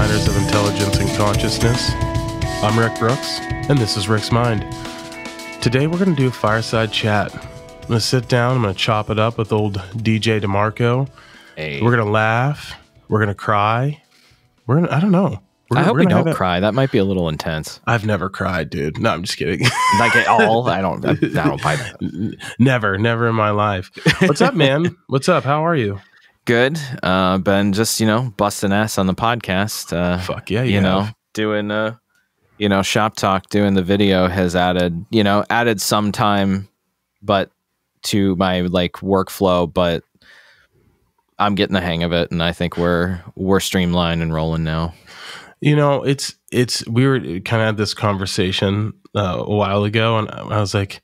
designers of intelligence and consciousness. I'm Rick Brooks, and this is Rick's Mind. Today we're going to do a fireside chat. I'm going to sit down, I'm going to chop it up with old DJ DeMarco. Hey. We're going to laugh, we're going to cry. I don't know. I hope we don't cry. That might be a little intense. I've never cried, dude. No, I'm just kidding. Like at all? I don't buy that. Never in my life. What's up, man? What's up? How are you? Good. Been just, busting ass on the podcast. Fuck yeah, doing, shop talk, doing the video has added some time, but to my workflow, but I'm getting the hang of it. And I think we're streamlined and rolling now. We were kind of had this conversation a while ago, and I was like,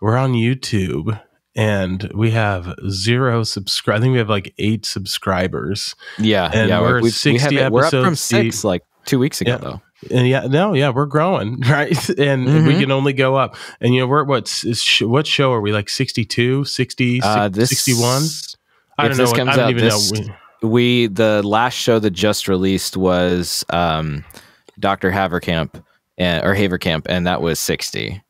we're on YouTube and we have 0 subscribers. I think we have 8 subscribers. Yeah. And we're 60 episodes. We're up from 6 2 weeks ago, though. And we're growing, right? And we can only go up. And we're what show are we, 62, 60, 61? I don't know. I don't even know. The last show that just released was Dr. Haverkamp, and that was 60.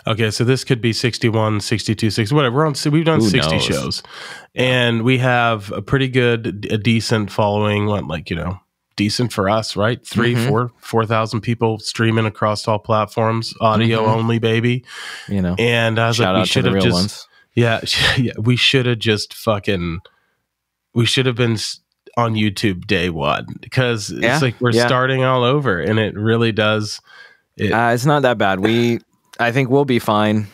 Okay, so this could be 61, 62, 60, whatever. We've done 60 shows, and we have a pretty good, a decent following. Decent for us, right? 4,000 people streaming across all platforms, audio only, baby. And I was like, we should have just, we should have just we should have been on YouTube day one, because it's like we're starting all over, and it really does. It's not that bad. I think we'll be fine.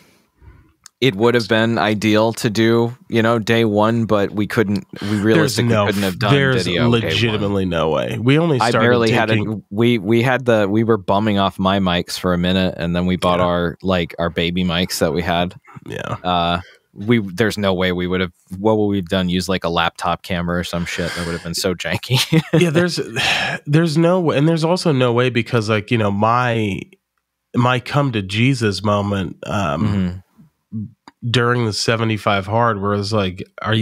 It would have been ideal to do, day one, but we couldn't. We realistically couldn't have done video. There's legitimately no way. We only started. I barely had it. We were bumming off my mics for a minute, and then we bought our baby mics that we had. Yeah. There's no way we would have. What would we have done? Use a laptop camera or some shit? That would have been so janky. Yeah. There's no way, and there's also no way, because my come to Jesus moment during the 75 hard, where it's like, do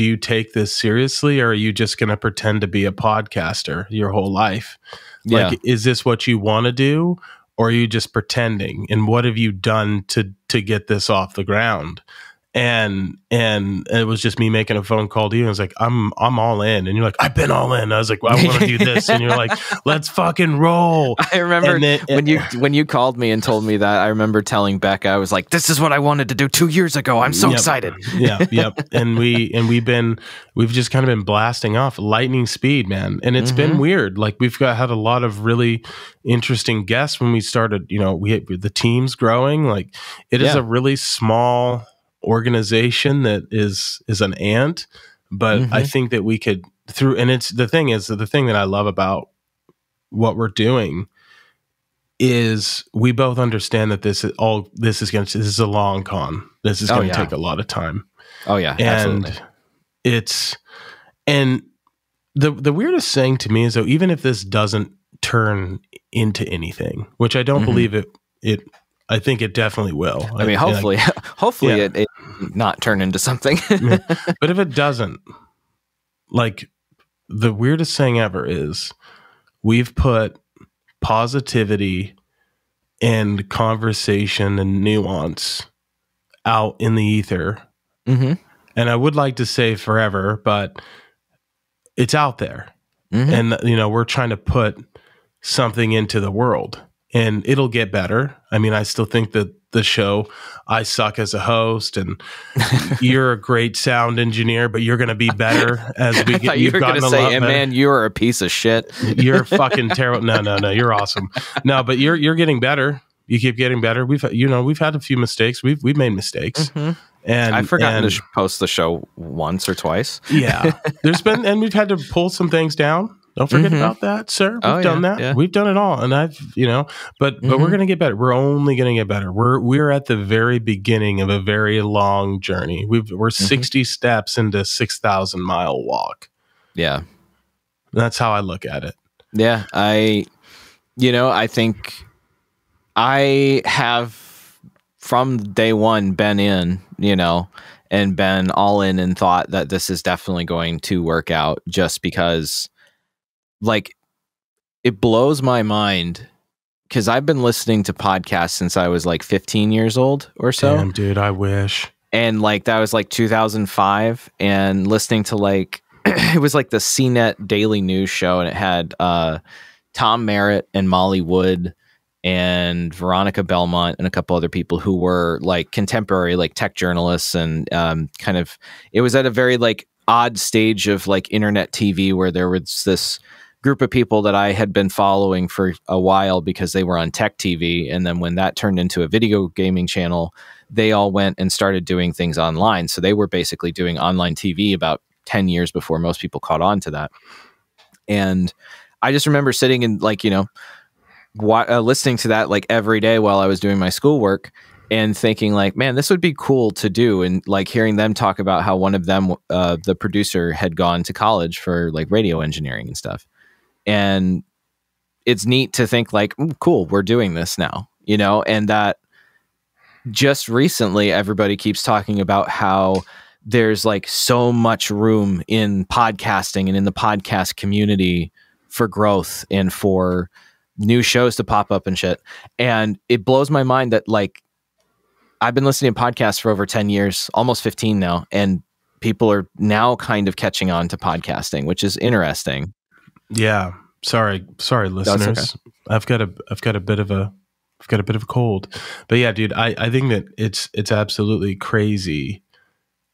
you take this seriously, or are you just going to pretend to be a podcaster your whole life? Is this what you want to do, or are you just pretending? And what have you done to get this off the ground? And it was just me making a phone call to you. And I was like, I'm all in. And you're like, I've been all in. I was like, well, I want to do this. And you're like, let's fucking roll. I remember when you called me and told me that. I remember telling Becca, I was like, this is what I wanted to do 2 years ago. I'm so excited. Yep. And we've just kind of been blasting off lightning speed, man. And it's been weird. We've had a lot of really interesting guests when we started. The team's growing. It is a really small organization that is an ant, but I think that we could the thing that I love about what we're doing is we both understand that this is a long con. This is going to take a lot of time. Oh yeah, and absolutely. The weirdest thing to me is, though, even if this doesn't turn into anything, which I don't believe it I think it definitely will. I mean, hopefully it not turn into something. But if it doesn't, the weirdest thing ever is we've put positivity and conversation and nuance out in the ether. And I would like to say forever, but it's out there. And, we're trying to put something into the world. And it'll get better. I mean, I still think that the show, I suck as a host, and you're a great sound engineer, but you're going to be better as we get. You were going to say, and man, you're a piece of shit. You're fucking terrible. No, you're awesome. No, but you're getting better. You keep getting better. We've had a few mistakes. We've made mistakes. And I've forgotten to post the show once or twice. Yeah, and we've had to pull some things down. Don't forget about that, sir. We've done that. Yeah. We've done it all. And but we're going to get better. We're only going to get better. We're at the very beginning of a very long journey. We're 60 steps into a 6,000-mile walk. Yeah. That's how I look at it. Yeah. I think I have from day one been in, and been all in and thought that this is definitely going to work out, just because it blows my mind because I've been listening to podcasts since I was like 15 years old or so. Damn, dude, I wish. And like that was like 2005, and listening to like it was like the CNET Daily News show, and it had Tom Merritt and Molly Wood and Veronica Belmont and a couple other people who were like contemporary like tech journalists, and kind of it was at a very like odd stage of like internet TV where there was this group of people that I had been following for a while because they were on tech TV, and then when that turned into a video gaming channel, they all went and started doing things online. So they were basically doing online TV about 10 years before most people caught on to that. And I just remember sitting and like, listening to that like every day while I was doing my schoolwork and thinking like, man, this would be cool to do. And like hearing them talk about how one of them, the producer, had gone to college for like radio engineering and stuff. And it's neat to think like, cool, we're doing this now, and that just recently everybody keeps talking about how there's like so much room in podcasting and in the podcast community for growth and for new shows to pop up and shit. And it blows my mind that like I've been listening to podcasts for over 10 years, almost 15 now, and people are now kind of catching on to podcasting, which is interesting. Yeah. Sorry, listeners. Okay. I've got a bit of a cold. But yeah, dude, I think that it's absolutely crazy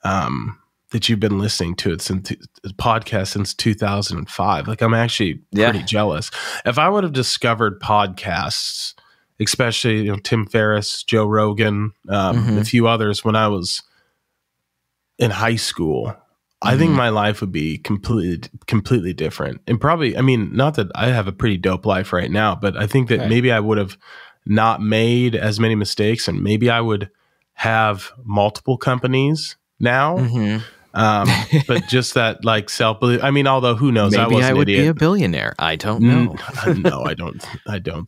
that you've been listening to it since podcast since 2005. Like I'm actually pretty jealous. If I would have discovered podcasts, especially Tim Ferriss, Joe Rogan, a few others when I was in high school, I think my life would be completely different. And probably, I mean, not that I have a pretty dope life right now, but I think that maybe I would have not made as many mistakes, and maybe I would have multiple companies now. But just that like self-belief. I mean, although who knows? Maybe I would be a billionaire. I don't know. No, I don't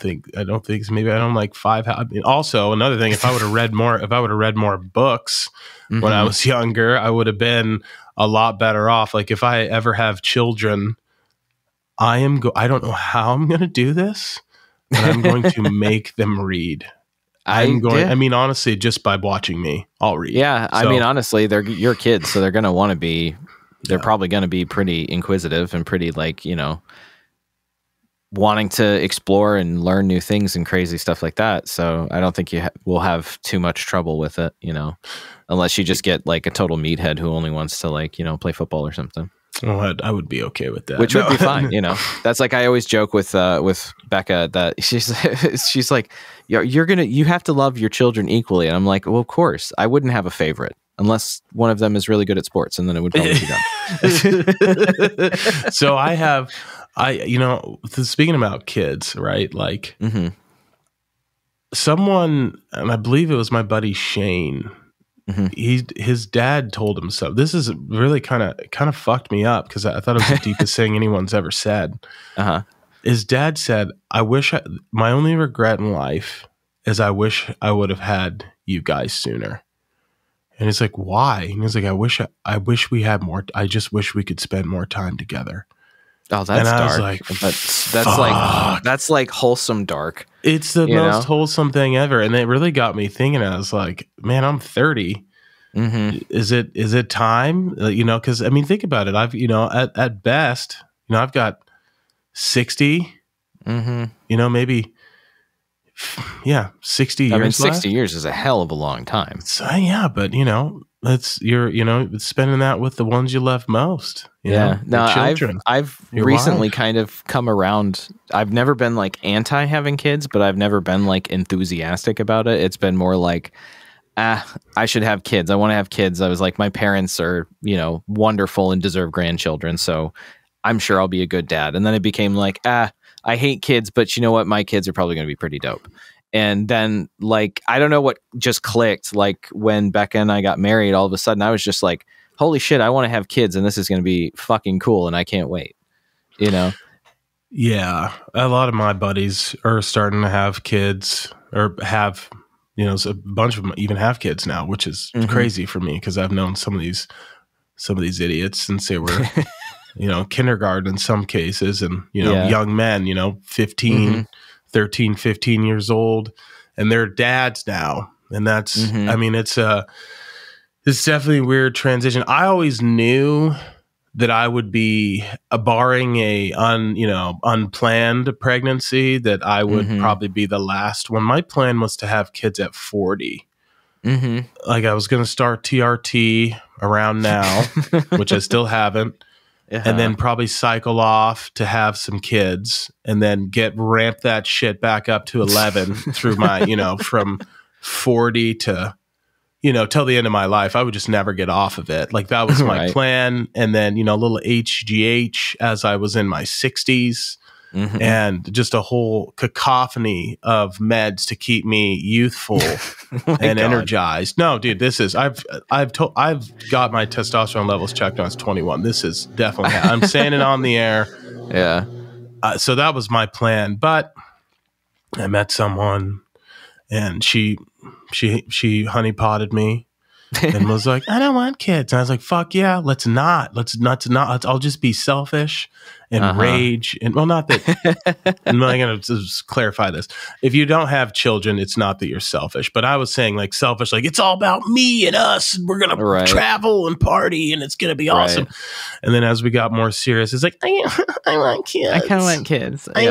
think so. Maybe I don't like five. I mean, also another thing, if I would have read more books when I was younger, I would have been a lot better off. Like if I ever have children, I don't know how I'm going to do this, but I'm going to make them read. I mean, honestly, just by watching me, I'll read. Yeah. So, I mean, honestly, they're your kids, so they're going to want to be, they're probably going to be pretty inquisitive and pretty like, wanting to explore and learn new things and crazy stuff like that. So I don't think you will have too much trouble with it, unless you just get like a total meathead who only wants to like, play football or something. Well, I would be okay with that. Which would be fine, That's like I always joke with Becca that she's like, you have to love your children equally, and I'm like, well, of course, I wouldn't have a favorite unless one of them is really good at sports, and then it would probably be them. So speaking about kids, right? Like someone, and I believe it was my buddy Shane. His dad told him so. This is really kind of fucked me up because I thought it was the deepest thing anyone's ever said. His dad said, my only regret in life is I wish I would have had you guys sooner. And it's like, why? And he's like, I wish we had more. I just wish we could spend more time together. Oh, that's dark. Like, that's like wholesome dark. It's the most wholesome thing ever. And it really got me thinking. I was like, man, I'm 30. Is it time? Cause I mean, think about it. I've, at best, I've got 60, maybe, 60 years. I mean, 60 years is a hell of a long time. So, yeah, but you're spending that with the ones you love most. No, I've recently kind of come around. I've never been like anti having kids, but I've never been like enthusiastic about it. It's been more like, I should have kids. I want to have kids. I was like, my parents are, wonderful and deserve grandchildren, so I'm sure I'll be a good dad. And then it became like, I hate kids, but you know what? My kids are probably going to be pretty dope. And then, like, I don't know what just clicked. Like, when Becca and I got married, all of a sudden, I was just like, holy shit, I want to have kids, and this is going to be fucking cool, and I can't wait. Yeah. A lot of my buddies are starting to have kids or have, a bunch of them even have kids now, which is crazy for me because I've known some of these idiots since they were kindergarten in some cases, and, young men, 15, 13, 15 years old, and they're dads now. And that's, I mean, it's definitely a weird transition. I always knew that I would be, barring a unplanned pregnancy, that I would probably be the last one. My plan was to have kids at 40. Like, I was going to start TRT around now, which I still haven't. And then probably cycle off to have some kids, and then ramp that shit back up to 11 through my, from 40 to, till the end of my life. I would just never get off of it. Like, that was my plan. And then, a little HGH as I was in my 60s. And just a whole cacophony of meds to keep me youthful and energized. No, dude, this is, I've got my testosterone levels checked when I was 21. This is definitely, I'm saying it on the air. Yeah. So that was my plan, but I met someone, and she honeypotted me and was like, I don't want kids. And I was like, fuck yeah, let's not. I'll just be selfish and rage. And well, not that I'm not going to just clarify this. If you don't have children, it's not that you're selfish, but I was saying, like, selfish, like, it's all about me and us, and we're going to travel and party, and it's going to be awesome. And then as we got more serious, it's like, I want kids. I kind of want kids. I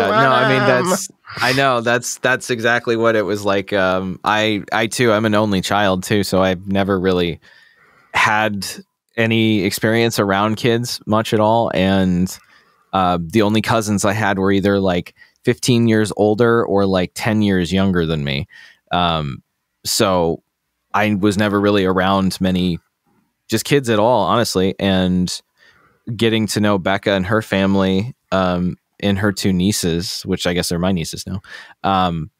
know that's exactly what it was like. I too, I'm an only child too, so I've never really had any experience around kids much at all. And the only cousins I had were either like 15 years older or like 10 years younger than me. So I was never really around many just kids at all, honestly. And getting to know Becca and her family, and her two nieces, which I guess are my nieces now. I'm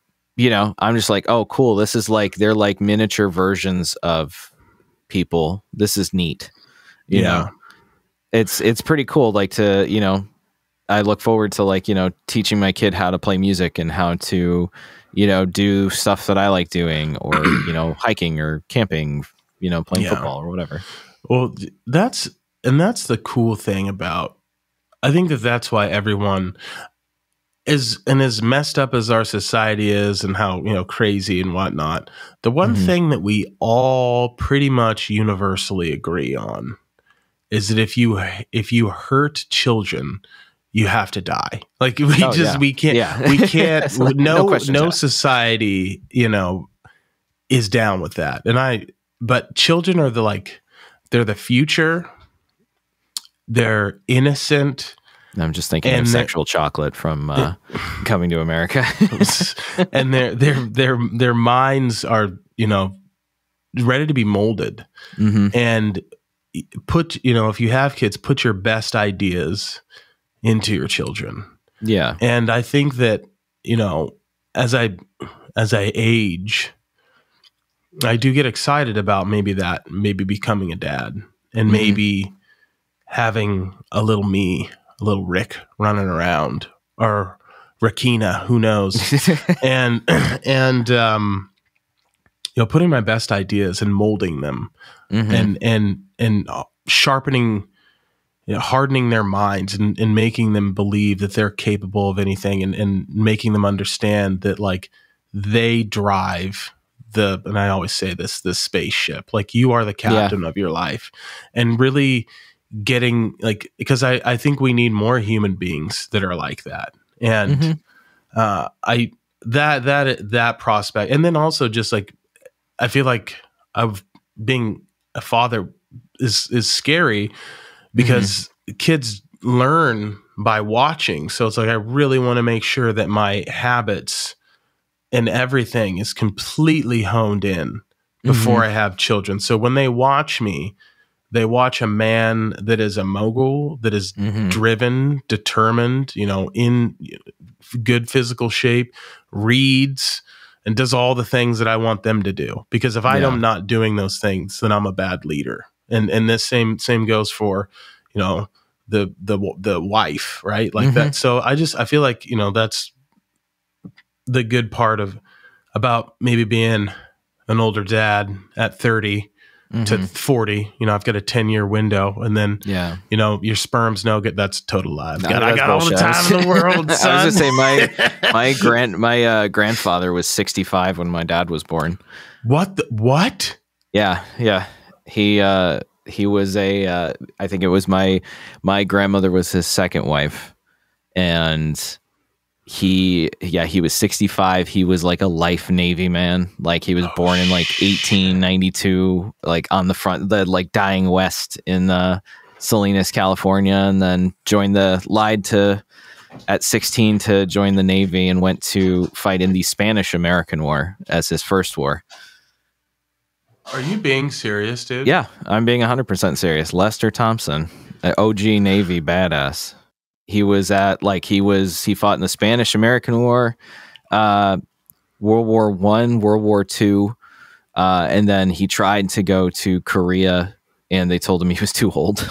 just like, oh, cool. This is like, they're like miniature versions of people. This is neat. You know, it's pretty cool. Like I look forward to, like, teaching my kid how to play music and how to, do stuff that I like doing, or, hiking or camping, playing football or whatever. Well, that's the cool thing about, I think that's why everyone is, and as messed up as our society is, and how, crazy and whatnot, the one thing that we all pretty much universally agree on is that if you hurt children, you have to die. Like, we can't, no society, is down with that. But children are they're the future. They're innocent. I'm just thinking of Sexual Chocolate from Coming to America. And their minds are, ready to be molded. And if you have kids, put your best ideas into your children. Yeah. And I think that, as I age, I do get excited about maybe becoming a dad, and maybe having a little Rik running around, or Rakina, who knows? and putting my best ideas and molding them, and sharpening, hardening their minds, and making them believe that they're capable of anything, and making them understand that, like, they drive and I always say this spaceship, like, you are the captain of your life, and really getting, like, because I think we need more human beings that are like that. And that prospect, and then also just, like, I feel like being a father is scary, because kids learn by watching. So it's like, I really want to make sure that my habits and everything is completely honed in before I have children. So when they watch me, they watch a man that is a mogul, that is driven, determined, in good physical shape, reads, and does all the things that I want them to do. Because if I am not doing those things, then I'm a bad leader. And this same goes for, the wife, right? Like that. So I feel like, that's the good part about maybe being an older dad at 30, to 40. You know, I've got a 10-year window, and then you know, your sperm's no good. That's total lie. I got all the time in the world, son. I was just saying my grandfather was 65 when my dad was born. What? Yeah. He was I think it was my grandmother was his second wife, and he was 65. He was like a life Navy man. Like he was born in like 1892, like on the front, like dying west in Salinas, California, and then lied at 16 to join the Navy and went to fight in the Spanish-American War as his first war. Are you being serious, dude? Yeah, I'm being 100% serious. Lester Thompson, an OG Navy badass. He fought in the Spanish-American War, World War I, World War II, and then he tried to go to Korea, and they told him he was too old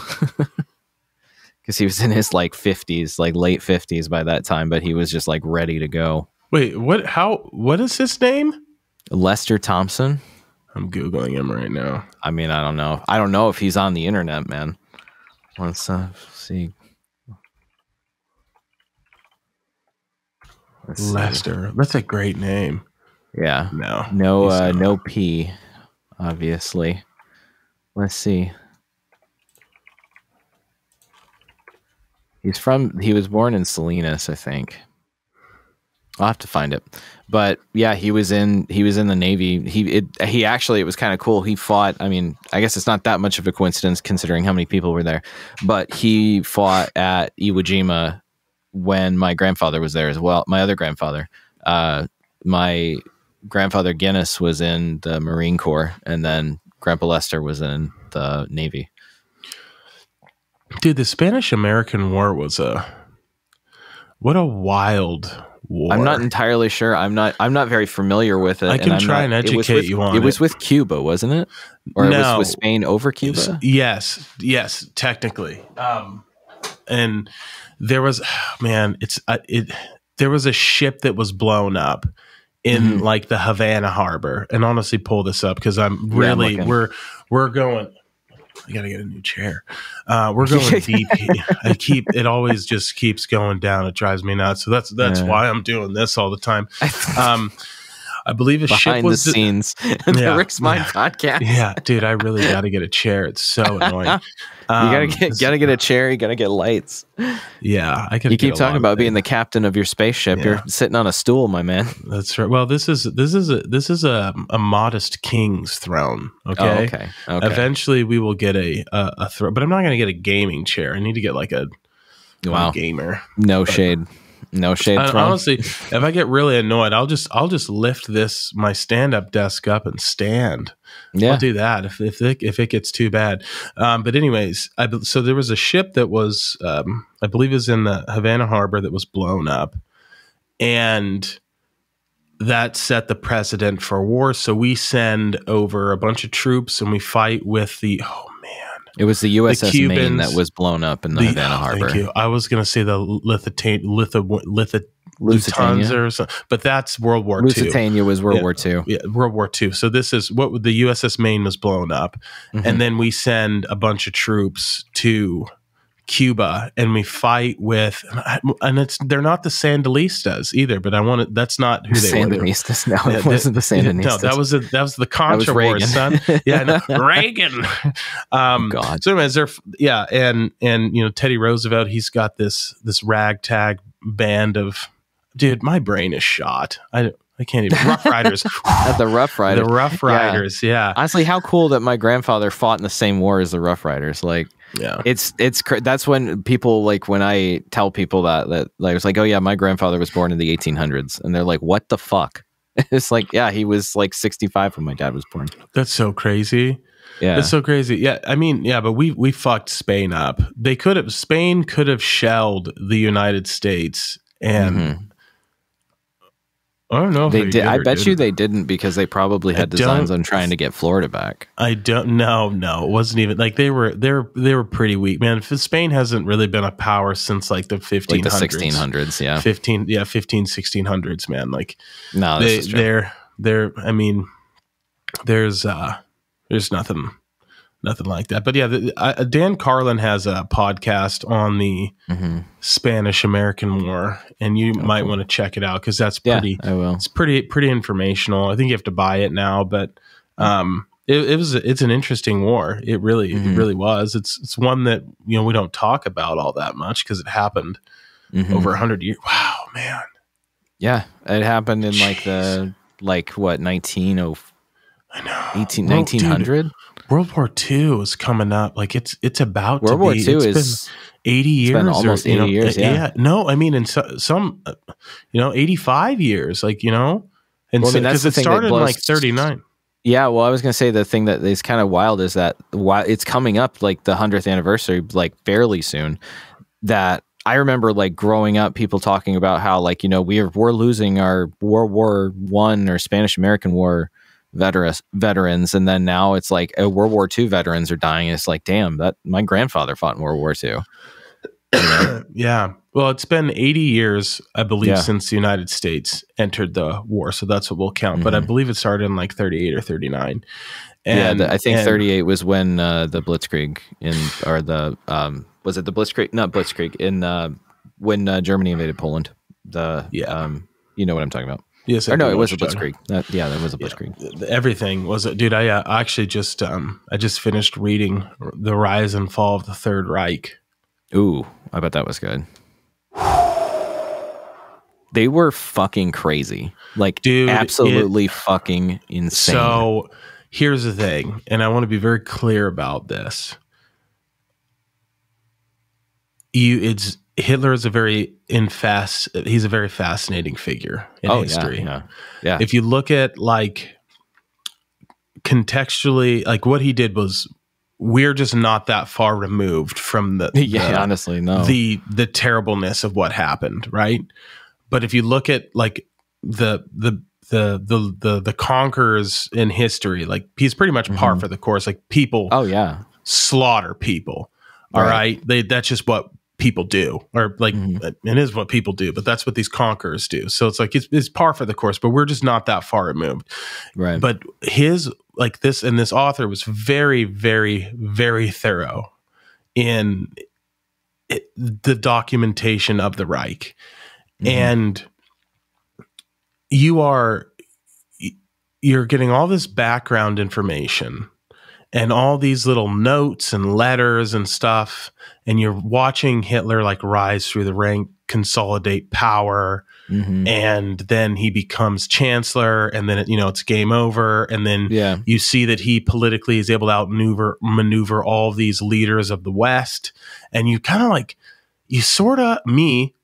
because he was in his like 50s, like late 50s by that time, but he was just like ready to go. Wait, what is his name? Lester Thompson. I'm Googling him right now. I mean, I don't know. I don't know if he's on the internet, man. Let's see. Lester. That's a great name. Yeah. No. No P, obviously. Let's see. He was born in Salinas, I think. I'll have to find it. But yeah, he was in the Navy. He actually, it was kind of cool. He fought, I mean, I guess it's not that much of a coincidence considering how many people were there, but he fought at Iwo Jima when my grandfather was there as well. My other grandfather, my grandfather Guinness was in the Marine Corps, and then Grandpa Lester was in the Navy. Dude, the Spanish-American War was what a wild war. I'm not entirely sure. I'm not very familiar with it. I can try and educate you on it. It was with Cuba, wasn't it? Or no, it was with Spain over Cuba? Yes, technically. And there was, there was a ship that was blown up in like the Havana harbor. And honestly, pull this up because I'm really, we're going. I gotta get a new chair. We're going deep. It always just keeps going down. It drives me nuts. So that's why I'm doing this all the time. I believe a ship was behind the scenes. The Rick's Mind podcast. Yeah, dude, I really got to get a chair. It's so annoying. You gotta get a chair. You gotta get lights. Yeah, You keep talking about being the captain of your spaceship. Yeah. You're sitting on a stool, my man. That's right. Well, this is a modest king's throne. Okay. Oh, okay. Eventually, we will get a throne, but I'm not gonna get a gaming chair. I need to get like a gamer. No shade. No shade. Honestly, if I get really annoyed, I'll just lift my stand-up desk up and stand. Yeah, I'll do that if it gets too bad. But anyways, so there was a ship that was, I believe, is in the Havana harbor that was blown up, and that set the precedent for war. So we send over a bunch of troops and we fight with the. It was the USS Maine that was blown up in the Havana harbor. Thank you. I was going to say the Lusitania or something, but that's World War II. Lusitania was World War II. Yeah, World War II. So this is what the USS Maine was blown up, and then we send a bunch of troops to Cuba and we fight with, and they're not the Sandinistas either, but that's not who they were. Sandinistas? No, it wasn't the Sandinistas. No, that was the Contra War, son. Yeah, no, Reagan. God. So anyways, and Teddy Roosevelt, he's got this ragtag band of, dude, my brain is shot. I can't even. Rough Riders. The Rough Riders. The Rough Riders, yeah. Honestly, how cool that my grandfather fought in the same war as the Rough Riders. Like, yeah, that's when people, like, when I tell people that like, it's like, oh yeah, my grandfather was born in the 1800s, and they're like, what the fuck? It's like, yeah, he was like 65 when my dad was born. That's so crazy. Yeah, that's so crazy. Yeah, I mean, yeah, but we fucked Spain up. Spain could have shelled the United States, and I don't know if they did. I bet you they didn't, because they probably had designs on trying to get Florida back. I don't know. No, it wasn't even like they were pretty weak, man. Spain hasn't really been a power since like the 1500s. Like the 1600s, yeah. 1600s, man. Like, no, this is true. they're I mean, there's nothing nothing like that. But yeah, Dan Carlin has a podcast on the Spanish-American War, and you might want to check it out because that's pretty. I will. It's pretty informational. I think you have to buy it now, but it's an interesting war. It really was. It's one that we don't talk about all that much because it happened over 100 years. Wow, man. Yeah, it happened in what 1900. World War II is coming up. Like it's about World to War be. II It's been 80 years. It's been almost 80 years. Yeah. No, I mean in some 85 years. Like and because it started in like 39. Yeah, well, I was going to say the thing that is kind of wild is that it's coming up like the 100th anniversary, like fairly soon. That I remember like growing up, people talking about how like we're losing our World War I or Spanish American War veterans, and then now it's like World War II veterans are dying. It's like, damn, that my grandfather fought in World War II. Yeah. Well, it's been 80 years, I believe, since the United States entered the war. So that's what we'll count. But I believe it started in like 38 or 39. And I think 38 was when the Blitzkrieg was it the Blitzkrieg? Not Blitzkrieg when Germany invaded Poland. You know what I'm talking about. Yes, or no, it was a Blitzkrieg. That was a Blitzkrieg. Yeah, everything was it, dude. I actually just finished reading The Rise and Fall of the Third Reich. Ooh, I bet that was good. They were fucking crazy, like dude, absolutely fucking insane. So here's the thing, and I want to be very clear about this. Hitler is he's a very fascinating figure in history. Yeah. If you look at like contextually, like what he did was, we're just not that far removed from honestly, no. the terribleness of what happened, right? But if you look at like the conquerors in history, like he's pretty much par for the course. Like people, slaughter people. All right, that's just what people do, or like it is what people do, but that's what these conquerors do. So it's like it's par for the course, but we're just not that far removed, right? But this author was very, very, very thorough in the documentation of the Reich, and you're getting all this background information and all these little notes and letters and stuff, and you're watching Hitler like rise through the rank, consolidate power, and then he becomes chancellor, and then it's game over, and then you see that he politically is able to outmaneuver all these leaders of the West, and you kind of like me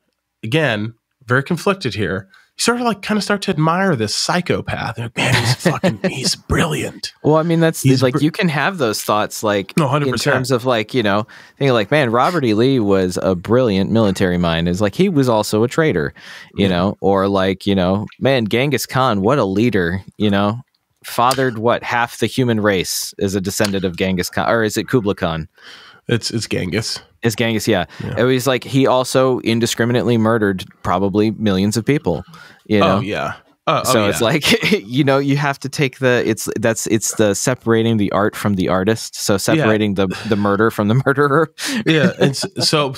again, very conflicted here. You sort of like kind of start to admire this psychopath. Like, man, he's brilliant. Well, I mean, he's like, you can have those thoughts, like 100%. In terms of like, thinking like, man, Robert E. Lee was a brilliant military mind. Is like, he was also a traitor, you know, or like, man, Genghis Khan, what a leader, fathered half the human race is a descendant of Genghis Khan, or is it Kublai Khan? It's Genghis. It's Genghis, yeah. It was like he also indiscriminately murdered probably millions of people. Oh yeah. It's like you have to take it's the separating the art from the artist. So separating the murder from the murderer. Yeah, and so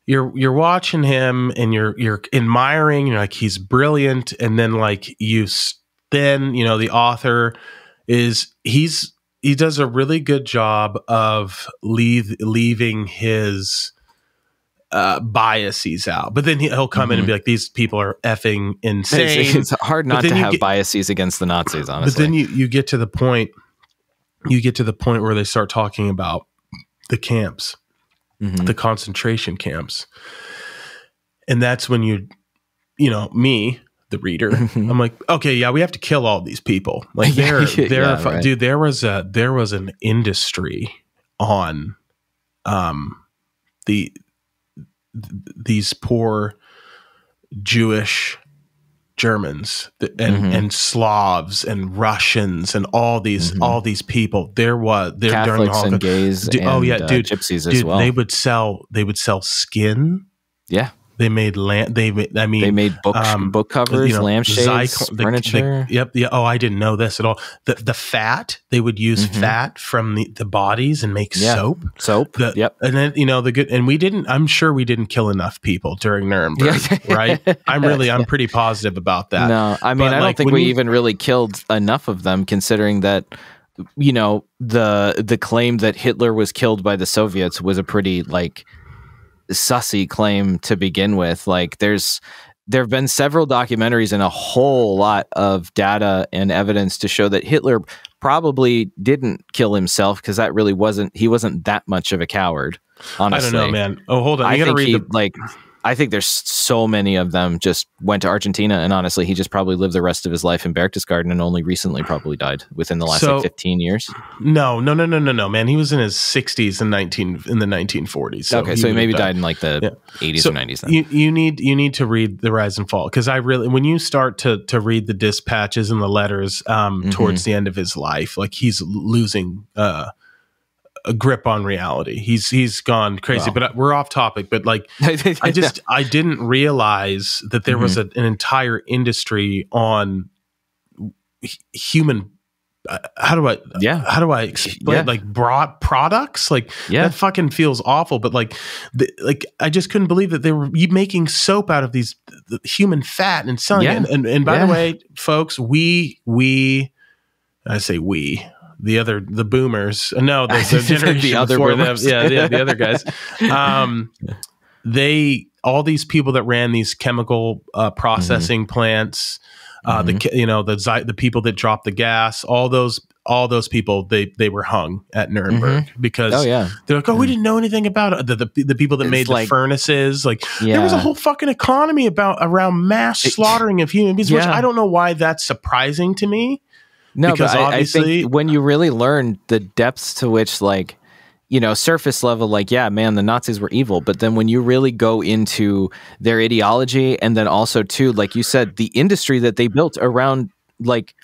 you're watching him and you're admiring. You're like, he's brilliant, and then like the author he does a really good job of leaving his biases out, but then he'll come in and be like, these people are effing insane. It's hard not to have biases against the Nazis, honestly. But then you get to the point where they start talking about the camps, the concentration camps, and that's when me, the reader, I'm like, okay, yeah, we have to kill all these people. Like dude, there was an industry on these poor Jewish Germans and Slavs and Russians and all these people. Catholics during the and gays, and gypsies as well. They would sell skin. Yeah. They made They made book covers, lampshades, furniture. Yep. Yeah. Oh, I didn't know this at all. The fat, they would use fat from the bodies and make soap. Yep. And then, I'm sure we didn't kill enough people during Nuremberg, right? I'm pretty positive about that. No, I mean, I don't think we even really killed enough of them, considering that, the claim that Hitler was killed by the Soviets was a pretty sussy claim to begin with. There have been several documentaries and a whole lot of data and evidence to show that Hitler probably didn't kill himself, because he wasn't that much of a coward, honestly. I don't know, man. Oh, hold on. You gotta read I think there's so many of them just went to Argentina, and honestly, he just probably lived the rest of his life in Berchtesgaden and only recently probably died within the last 15 years. No, man. He was in his 60s in the 1940s. So okay, so he maybe died in the 80s or 90s. Then you need to read The Rise and Fall, because when you start to read the dispatches and the letters towards the end of his life, he's losing a grip on reality. He's gone crazy. Wow. But we're off topic. But I didn't realize that there was an entire industry on human. How do I explain? Broad products. That fucking feels awful. But I just couldn't believe that they were making soap out of the human fat and selling it. And by the way, folks, I say we. The boomers, no, the generation the other before boomers. them, the other guys. All these people that ran these chemical processing plants, the people that dropped the gas, all those people, they were hung at Nuremberg because they're like, we didn't know anything about it. The people that made the furnaces, there was a whole fucking economy around mass slaughtering of human beings, which I don't know why that's surprising to me. No, because I think when you really learn the depths to which, surface level, the Nazis were evil. But then when you really go into their ideology, and then also too, like you said, the industry that they built around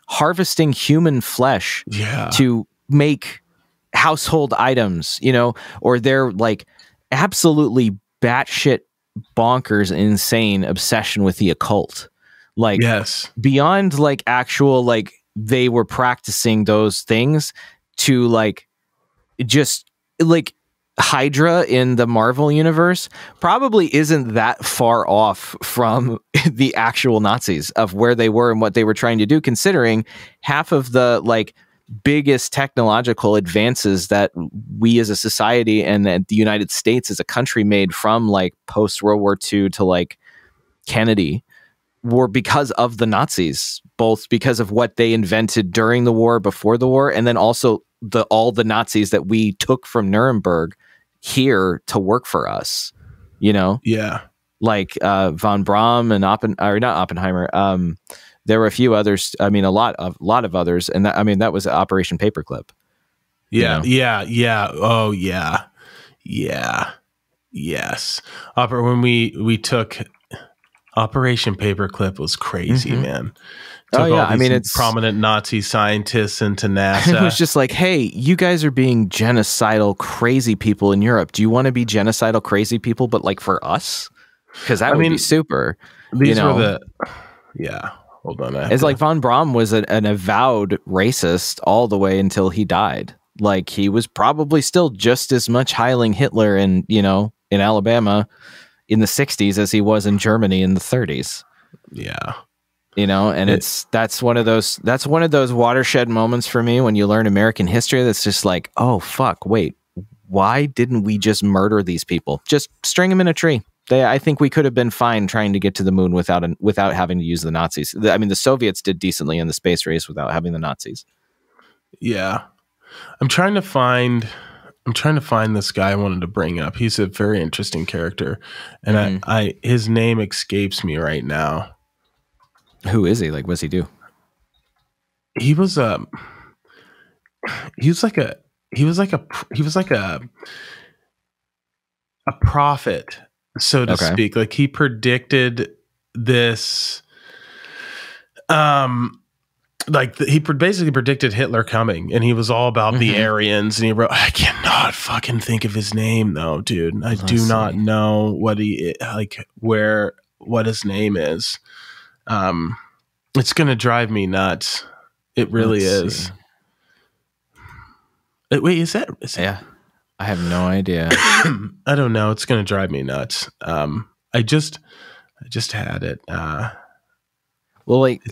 harvesting human flesh to make household items, or their absolutely batshit bonkers, insane obsession with the occult, beyond actual they were practicing those things to Hydra in the Marvel universe probably isn't that far off from the actual Nazis of where they were and what they were trying to do, considering half of the biggest technological advances that we as a society and that the United States as a country made from post World War II to Kennedy were because of the Nazis, both because of what they invented during the war, before the war, and then also all the Nazis that we took from Nuremberg here to work for us, von Braun and not Oppenheimer. There were a few others. I mean, a lot of others, and that was Operation Paperclip. Yeah. Oh yeah. Yes. When we took Operation Paperclip was crazy, man. Took all these it's prominent Nazi scientists into NASA. It was just hey, you guys are being genocidal, crazy people in Europe. Do you want to be genocidal, crazy people, but for us? Because that would be super. These were hold on. It's von Braun was an avowed racist all the way until he died. He was probably still just as much heiling Hitler in Alabama in the 60s as he was in Germany in the 30s. Yeah. And that's one of those watershed moments for me when you learn American history. That's just oh fuck, wait, why didn't we just murder these people? Just string them in a tree. I think we could have been fine trying to get to the moon without having to use the Nazis. The Soviets did decently in the space race without having the Nazis. Yeah. I'm trying to find this guy I wanted to bring up. He's a very interesting character, and his name escapes me right now. Who is he? What's he do? He was a prophet, so to speak. He predicted this. like he basically predicted Hitler coming, and he was all about the Aryans, and he wrote, I cannot fucking think of his name though, dude. I do not know what what his name is. It's gonna drive me nuts. It really is. Wait, is that? Yeah, I have no idea. I don't know. It's gonna drive me nuts. I just had it. Well, like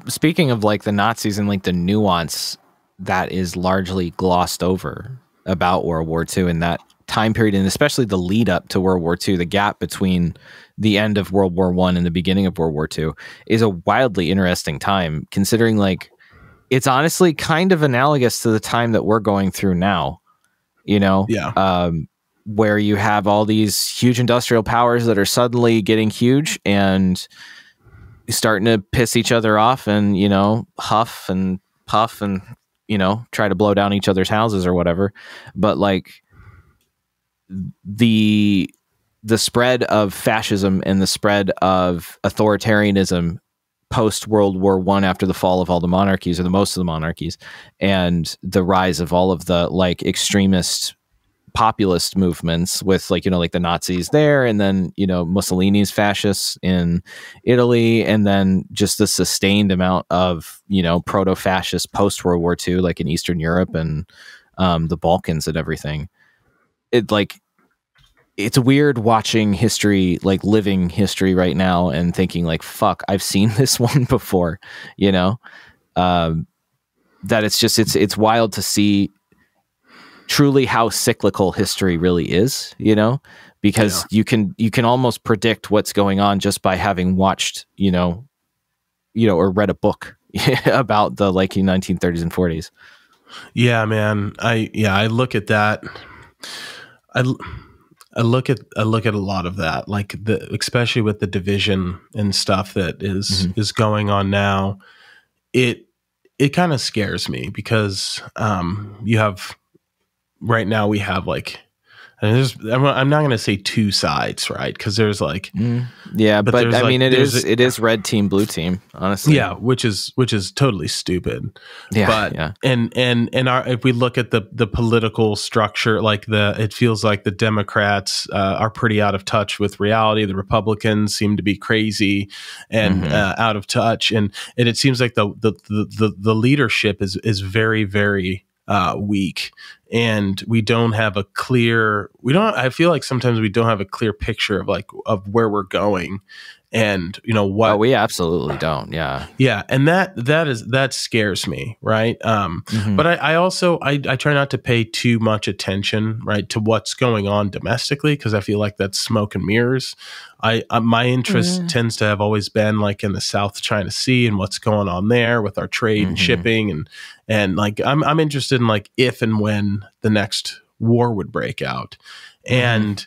speaking of like the Nazis and like the nuance that is largely glossed over about World War II in that time period, and especially the lead up to World War II, the gap between the end of World War I and the beginning of World War II is a wildly interesting time, considering like it's honestly kind of analogous to the time that we're going through now, you know? Yeah. Where you have all these huge industrial powers that are suddenly getting huge and starting to piss each other off and, you know, huff and puff and, you know, try to blow down each other's houses or whatever. But like the spread of fascism and the spread of authoritarianism post World War I, after the fall of all the monarchies, or the most of the monarchies, and the rise of all of the like extremist populist movements with like, you know, like the Nazis there, and then, you know, Mussolini's fascists in Italy, and then just the sustained amount of, you know, proto-fascist post World War II, like in Eastern Europe and the Balkans and everything. It's weird watching history, like living history right now and thinking like, fuck, I've seen this one before, you know, that it's wild to see truly how cyclical history really is, you know, because you can almost predict what's going on just by having watched, you know, or read a book about the like 1930s and 40s. Yeah, man. I look at that. I look at a lot of that, like especially with the division and stuff that is going on now. It kind of scares me because right now we have like, and I'm not going to say two sides, right? Because there's like, but I mean, it is red team, blue team, honestly. Yeah, which is totally stupid. Yeah, but if we look at the political structure, like it feels like the Democrats are pretty out of touch with reality. The Republicans seem to be crazy and out of touch, and it seems like the leadership is very, very weak, and we don't have a clear. I feel like sometimes we don't have a clear picture of where we're going, and you know what. Oh, we absolutely don't. Yeah, and that scares me, right? But I also try not to pay too much attention, right, to what's going on domestically, because I feel like that's smoke and mirrors. My interest tends to have always been like in the South China Sea and what's going on there with our trade and shipping, and like I'm interested in like if and when the next war would break out, and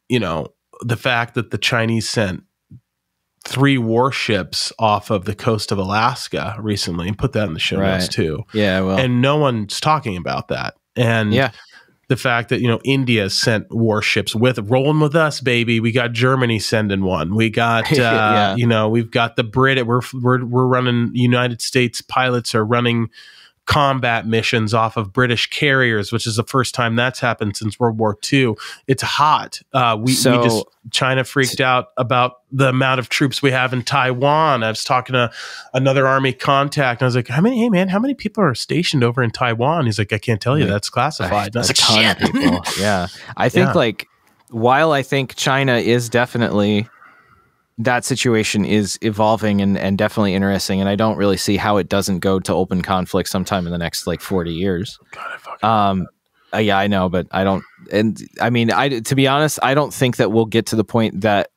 you know, the fact that the Chinese sent 3 warships off of the coast of Alaska recently, and put that in the show notes too. Yeah, well, and no one's talking about that. And the fact that, you know, India sent warships rolling with us, baby. We got Germany sending one. We got, you know, we've got the Brit. We're running. United States pilots are running combat missions off of British carriers, which is the first time that's happened since World War II. It's hot. China freaked out about the amount of troops we have in Taiwan. I was talking to another Army contact, and I was like, how many people are stationed over in Taiwan? He's like, I can't tell you. That's classified. And I was like, ton of people. Yeah. I think like, while I think China is definitely, that situation is evolving and definitely interesting, and I don't really see how it doesn't go to open conflict sometime in the next like 40 years. God, yeah, I know, but I don't. And I mean, to be honest, I don't think that we'll get to the point that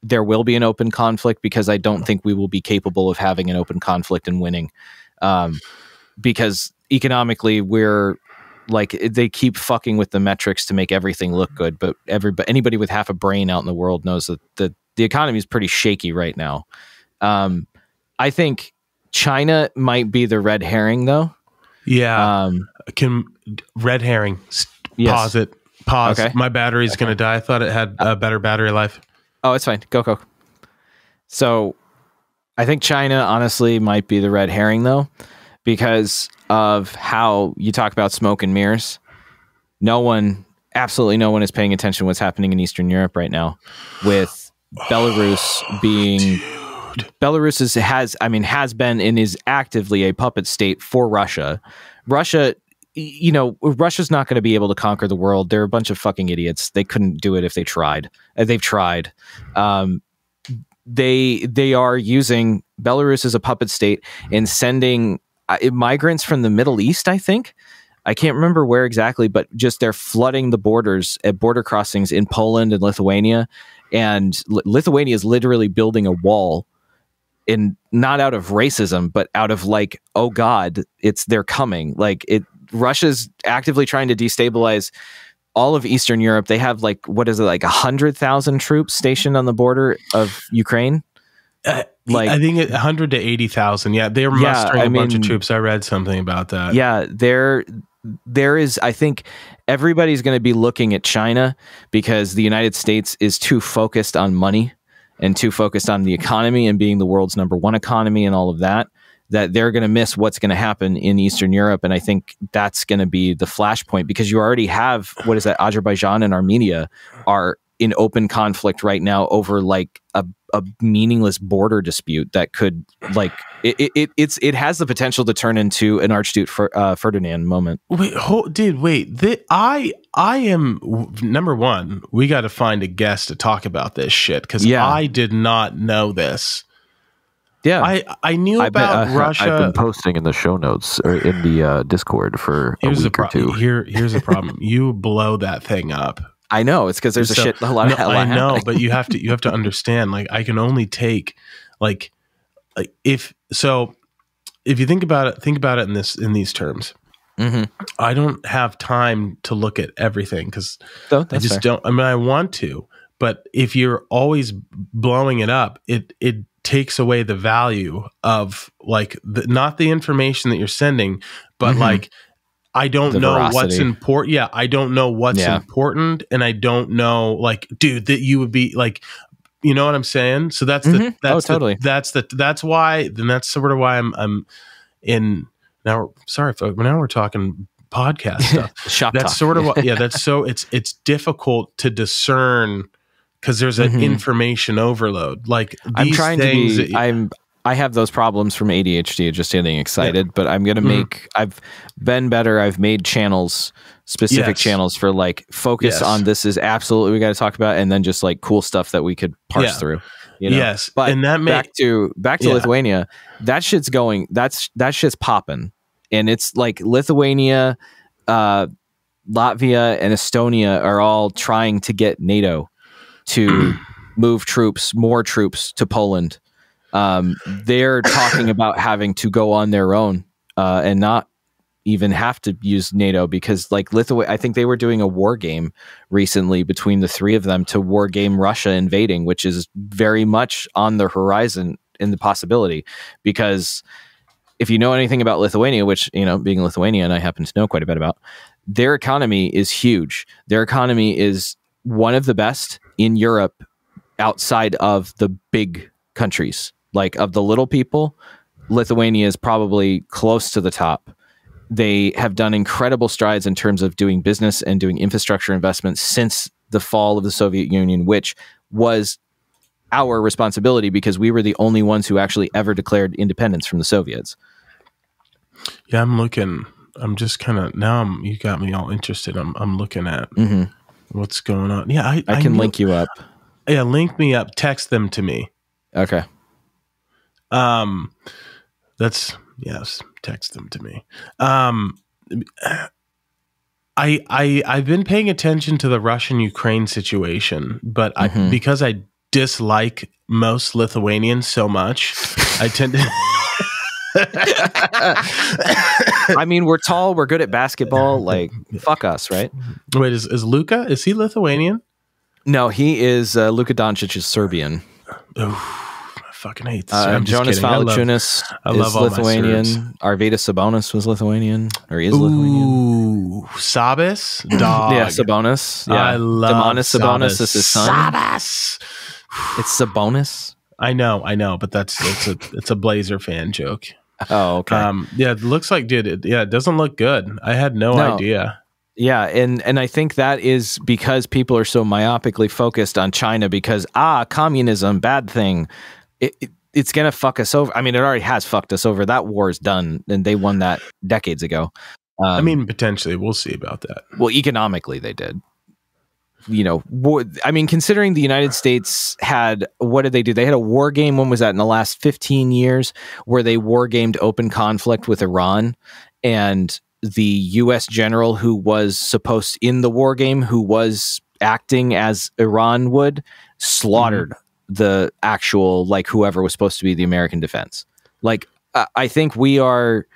there will be an open conflict, because I don't think we will be capable of having an open conflict and winning, because economically we're like, they keep fucking with the metrics to make everything look good, but anybody with half a brain out in the world knows that the economy is pretty shaky right now. I think China might be the red herring, though. Yeah. Red herring. Pause it. Pause. Okay. My battery's going to die. I thought it had a better battery life. Oh, it's fine. Go. So I think China honestly might be the red herring though, because of how you talk about smoke and mirrors. Absolutely no one is paying attention to what's happening in Eastern Europe right now, with Belarus being Belarus has been and is actively a puppet state for Russia. Russia's not going to be able to conquer the world. They're a bunch of fucking idiots. They couldn't do it if they tried. They've tried. They are using Belarus as a puppet state and sending migrants from the Middle East, I think. I can't remember where exactly, but just they're flooding the borders at border crossings in Poland and Lithuania. And Lithuania is literally building a wall, not out of racism, but out of like, oh God, they're coming. Russia's actively trying to destabilize all of Eastern Europe. They have 100,000 troops stationed on the border of Ukraine. I think 100 to 80,000. Yeah, they're mustering a bunch of troops. I read something about that. Yeah, there is. I think everybody's going to be looking at China because the United States is too focused on money and too focused on the economy and being the world's #1 economy and all of that they're going to miss what's going to happen in Eastern Europe. And I think that's going to be the flashpoint, because you already have, Azerbaijan and Armenia are in open conflict right now over like a meaningless border dispute that could it has the potential to turn into an Archduke Ferdinand moment. Wait, I am number one. We got to find a guest to talk about this shit, because I did not know this. Yeah, I knew about Russia. I've been posting in the show notes or in the Discord for a week or two. Here's the problem. You blow that thing up. I know, it's because there's a lot of I know, but you have to understand. Like, I can only take if you think about it in these terms. Mm-hmm. I don't have time to look at everything because I just don't. I mean, I want to, but if you're always blowing it up, it takes away the value of not the information that you're sending, but I don't know veracity. What's important. Yeah, I don't know what's important, and I don't know, dude, that you would be you know what I'm saying? So that's totally. That's why. Then that's sort of why I'm in now. Sorry, folks. Now we're talking podcast stuff. That's talk. Sort of what. Yeah, that's so. It's difficult to discern because there's an information overload. I'm trying things to be. I have those problems from ADHD, just getting excited, but I'm going to make, I've been better. I've made channels, specific channels for focus on this is absolutely, we got to talk about, and then just cool stuff that we could parse through. Yes. But and that back to Lithuania, that shit's going, that shit's popping. And it's Lithuania, Latvia, and Estonia are all trying to get NATO to move more troops to Poland. They're talking about having to go on their own and not even have to use NATO, because Lithuania, I think they were doing a war game recently between the three of them to war game Russia invading, which is very much on the horizon in the possibility. Because if you know anything about Lithuania, which, being Lithuanian, I happen to know quite a bit about, their economy is huge. Their economy is one of the best in Europe outside of the big countries. Of the little people, Lithuania is probably close to the top. They have done incredible strides in terms of doing business and doing infrastructure investments since the fall of the Soviet Union, which was our responsibility because we were the only ones who actually ever declared independence from the Soviets. Yeah, I'm just kind of, you got me all interested. I'm looking at what's going on. Yeah, I can link you up. Yeah, link me up. Text them to me. Okay. Text them to me. I've been paying attention to the Russian-Ukraine situation, but because I dislike most Lithuanians so much, I tend to. I mean, we're tall, we're good at basketball. Fuck us, right? Wait, is Luka? Is he Lithuanian? No, he is. Luka Doncic is Serbian. Fucking hate this. Jonas Valanciunas is Lithuanian. Arvydas Sabonis was Lithuanian, or is Lithuanian. Sabas? Dog. Yeah, Sabonis. Yeah. I love Domantas Sabonis is his son. Sabas. It's Sabonis. I know, but it's a Blazer fan joke. Oh, okay. Yeah, it looks like, dude. It doesn't look good. I had no idea. Yeah, and I think that is because people are so myopically focused on China because communism, bad thing. It's gonna fuck us over. I mean, it already has fucked us over. That war is done, and they won that decades ago. I mean, potentially, we'll see about that. Well, economically, they did. You know, I mean, considering the United States had, what did they do? They had a war game. When was that? In the last 15 years, where they war gamed open conflict with Iran, and the U.S. general who was supposed in the war game, who was acting as Iran would, slaughtered the actual, like, whoever was supposed to be the American defense. Like, I think we are,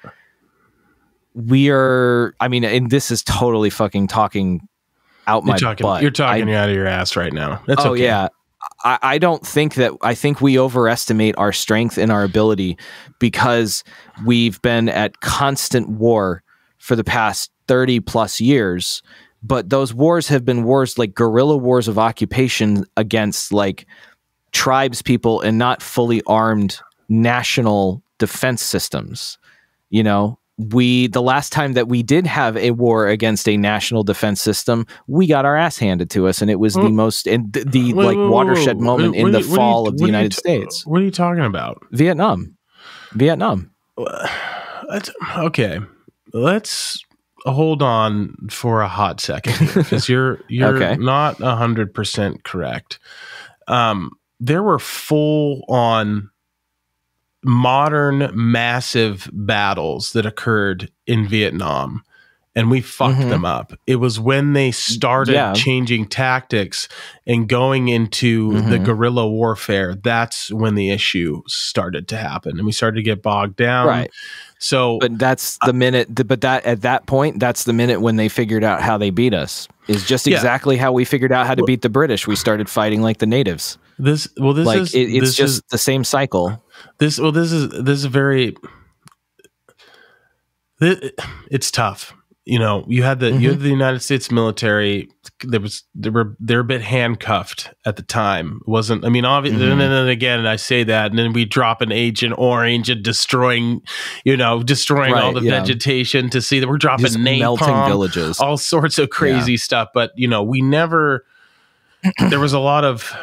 I mean, and this is totally fucking talking out my butt. You're talking out of your ass right now. That's okay. Yeah. I don't think that, I think we overestimate our strength and our ability because we've been at constant war for the past 30 plus years. But those wars have been wars like guerrilla wars of occupation against like tribes people and not fully armed national defense systems. You know, the last time that we did have a war against a national defense system, we got our ass handed to us, and it was the most watershed moment in the fall of the United States. What are you talking about? Vietnam. Okay, let's hold on for a hot second because you're okay. Not 100% correct. There were full on modern massive battles that occurred in Vietnam, and we fucked them up. It was when they started changing tactics and going into the guerrilla warfare. That's when the issue started to happen, and we started to get bogged down. Right. So, but that's the minute. But that at that point, that's the minute when they figured out how they beat us. Is just exactly how we figured out how to beat the British. We started fighting like the natives. It's the same cycle. It's tough. You know, you had the United States military. They were a bit handcuffed at the time. It wasn't, I mean, obviously, and then again, I say that, and then we drop an Agent Orange and destroying all the vegetation to see that we're dropping napalm, melting villages, all sorts of crazy stuff. But we never. There was a lot of.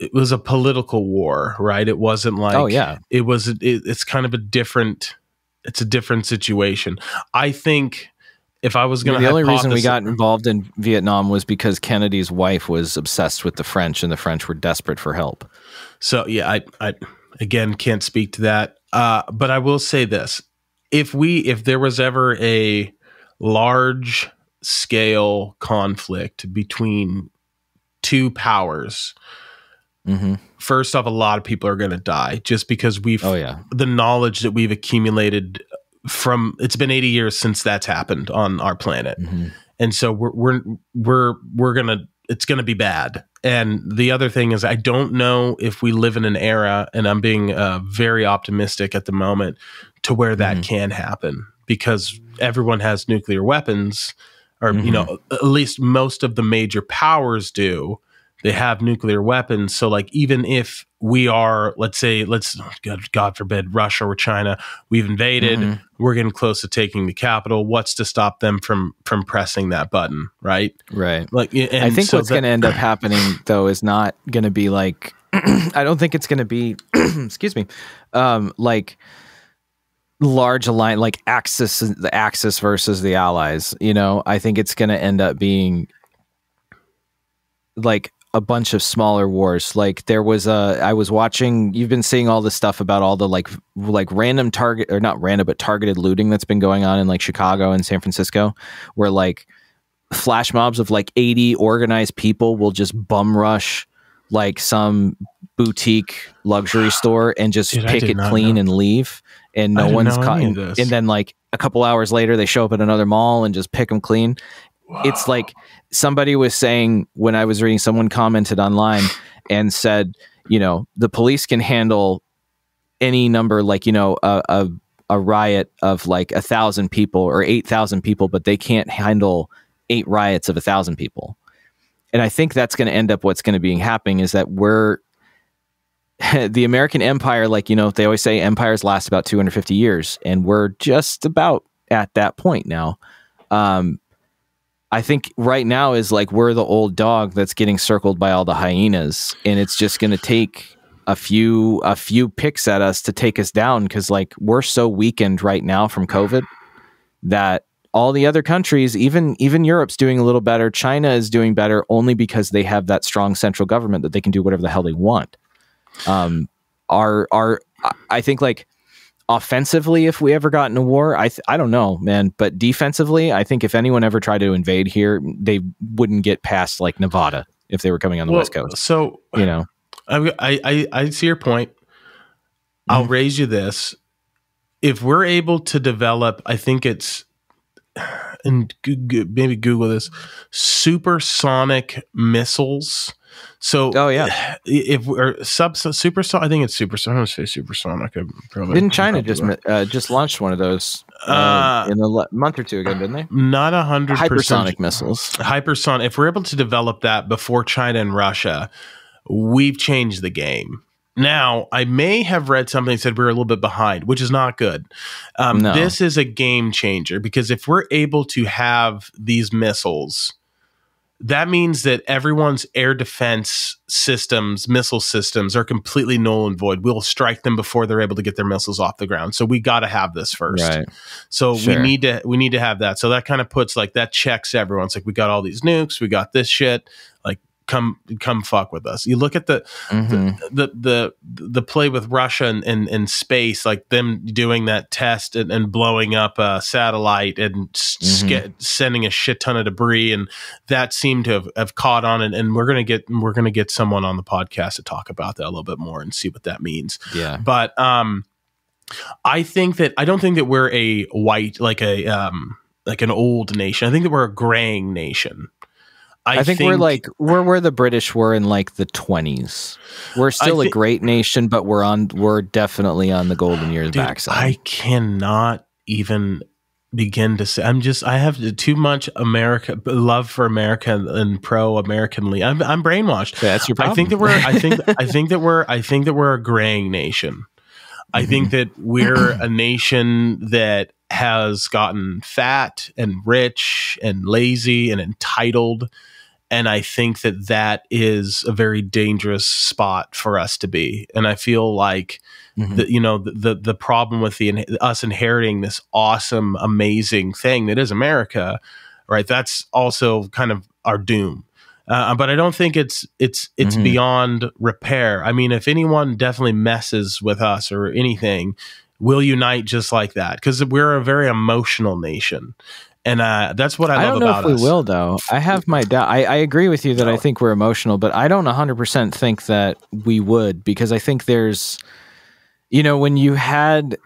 It was a political war, right? It wasn't like. It was. It's kind of a different. It's a different situation. I think if I was going to, the only reason we got involved in Vietnam was because Kennedy's wife was obsessed with the French, and the French were desperate for help. So I again can't speak to that. But I will say this: if there was ever a large scale conflict between two powers. First off, a lot of people are going to die just because the knowledge that we've accumulated from, it's been 80 years since that's happened on our planet. And so it's going to be bad. And the other thing is, I don't know if we live in an era, and I'm being very optimistic at the moment, to where that can happen, because everyone has nuclear weapons, or, at least most of the major powers do. They have nuclear weapons. So like, even if we are, let's God forbid, Russia or China, we've invaded, we're getting close to taking the capital. What's to stop them from pressing that button? Right. Right. Like, and I think what's going to end up happening though, is not going to be like, I don't think it's going to be, excuse me, like large alliance, like the Axis versus the Allies. I think it's going to end up being like a bunch of smaller wars. Like there was I was watching, you've been seeing all this stuff about all the like random target, or not random, but targeted looting that's been going on in like Chicago and San Francisco, where like flash mobs of like 80 organized people will just bum rush like some boutique luxury store and just pick it clean and leave, and no one's caught. And then like a couple hours later, they show up at another mall and just pick them clean. Wow. It's like somebody was saying, when I was reading, someone commented online and said, the police can handle any number, like, a riot of like 1,000 people or 8,000 people, but they can't handle 8 riots of 1,000 people. And I think that's going to end up what's going to be happening is that the American empire, like, they always say empires last about 250 years, and we're just about at that point now. I think right now is like we're the old dog that's getting circled by all the hyenas, and it's just going to take a few picks at us to take us down, because like we're so weakened right now from COVID that all the other countries, even Europe's doing a little better. China is doing better only because they have that strong central government that they can do whatever the hell they want. I think like offensively, if we ever got in a war, I don't know, man, but defensively, I think if anyone ever tried to invade here, they wouldn't get past like Nevada if they were coming on the West Coast. So, I see your point. I'll raise you this. If we're able to develop, I think it's, and maybe Google this, supersonic missiles. So, if we're supersonic, I think it's supersonic. I'm going to say supersonic. Didn't China just launched one of those in a month or two ago? Didn't they? Not 100%. Hypersonic missiles. Hypersonic. If we're able to develop that before China and Russia, we've changed the game. Now, I may have read something that said we're a little bit behind, which is not good. No. This is a game changer, because if we're able to have these missiles, that means that everyone's air defense systems, missile systems, are completely null and void. We'll strike them before they're able to get their missiles off the ground. So we got to have this first. Right. So we need to have that. So that kind of puts like that checks everyone. It's like, we got all these nukes, we got this shit. Like, come fuck with us. You look at the play with Russia and space, like them doing that test and blowing up a satellite and sending a shit ton of debris, and that seemed to have caught on. And we're gonna get someone on the podcast to talk about that a little bit more and see what that means. Yeah, but I don't think that we're a white, like an old nation. I think that we're a graying nation. I think we're where the British were in like the 20s. We're still a great nation, but we're definitely on the golden years backside. I cannot even begin to say. I have too much love for America and pro-Americanly. I'm brainwashed. That's your problem. I think that we're a graying nation. I think that we're a nation that has gotten fat and rich and lazy and entitled. And I think that is a very dangerous spot for us to be. And I feel like the problem with us inheriting this awesome, amazing thing that is America, right? That's also kind of our doom. But I don't think it's beyond repair. I mean, if anyone definitely messes with us or anything, we'll unite just like that, because we're a very emotional nation. And that's what I love about us. I don't know if we will, though. I have my doubt. I agree with you that I think we're emotional, but I don't 100% think that we would, because I think there's, when you had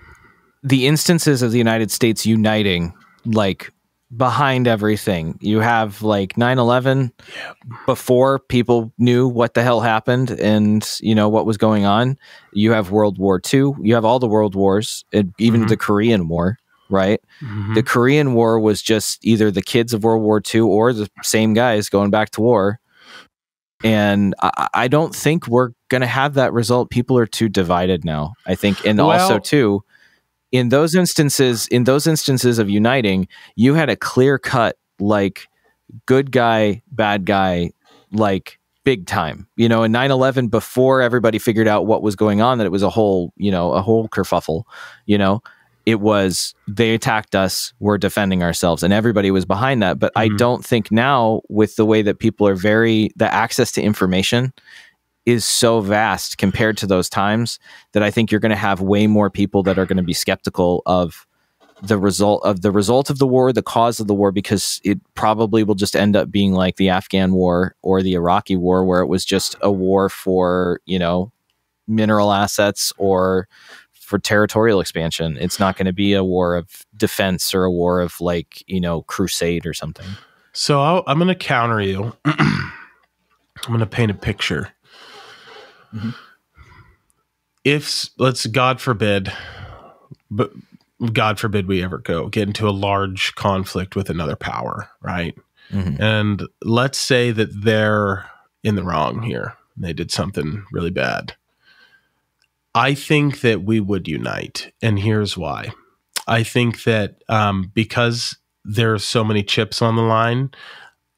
the instances of the United States uniting, like, behind everything, you have like 9/11 before people knew what the hell happened and what was going on. You have World War II. You have all the world wars, and even the Korean War. Right. The Korean War was just either the kids of World War II or the same guys going back to war. And I don't think we're going to have that result. People are too divided now, I think. And also too, in those instances of uniting, you had a clear cut, like, good guy, bad guy, like, big time, in 9/11, before everybody figured out what was going on, that it was a whole kerfuffle, it was, they attacked us, we're defending ourselves, and everybody was behind that. But I don't think now, with the way that people are the access to information is so vast compared to those times, that I think you're going to have way more people that are going to be skeptical of the result of the war, the cause of the war, because it probably will just end up being like the Afghan war or the Iraqi war, where it was just a war for, mineral assets or for territorial expansion. It's not going to be a war of defense or a war of crusade or something. So I'm going to counter you. I'm going to paint a picture. If, God forbid we ever get into a large conflict with another power, right? And let's say that they're in the wrong here. They did something really bad. I think that we would unite, and here's why. I think that because there are so many chips on the line,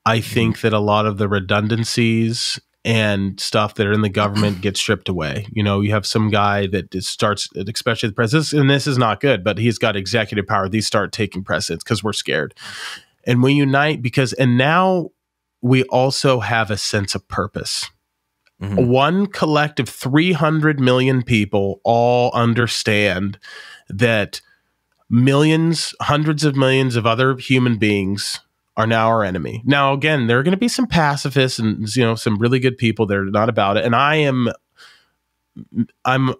I think that a lot of the redundancies and stuff that are in the government get stripped away. You know, you have some guy that starts, especially the president, and this is not good, but he's got executive power. These start taking precedence because we're scared. And we unite and now we also have a sense of purpose. One collective 300 million people all understand that millions, hundreds of millions of other human beings are now our enemy. Now, again, there are going to be some pacifists and, you know, some really good people that are not about it. And I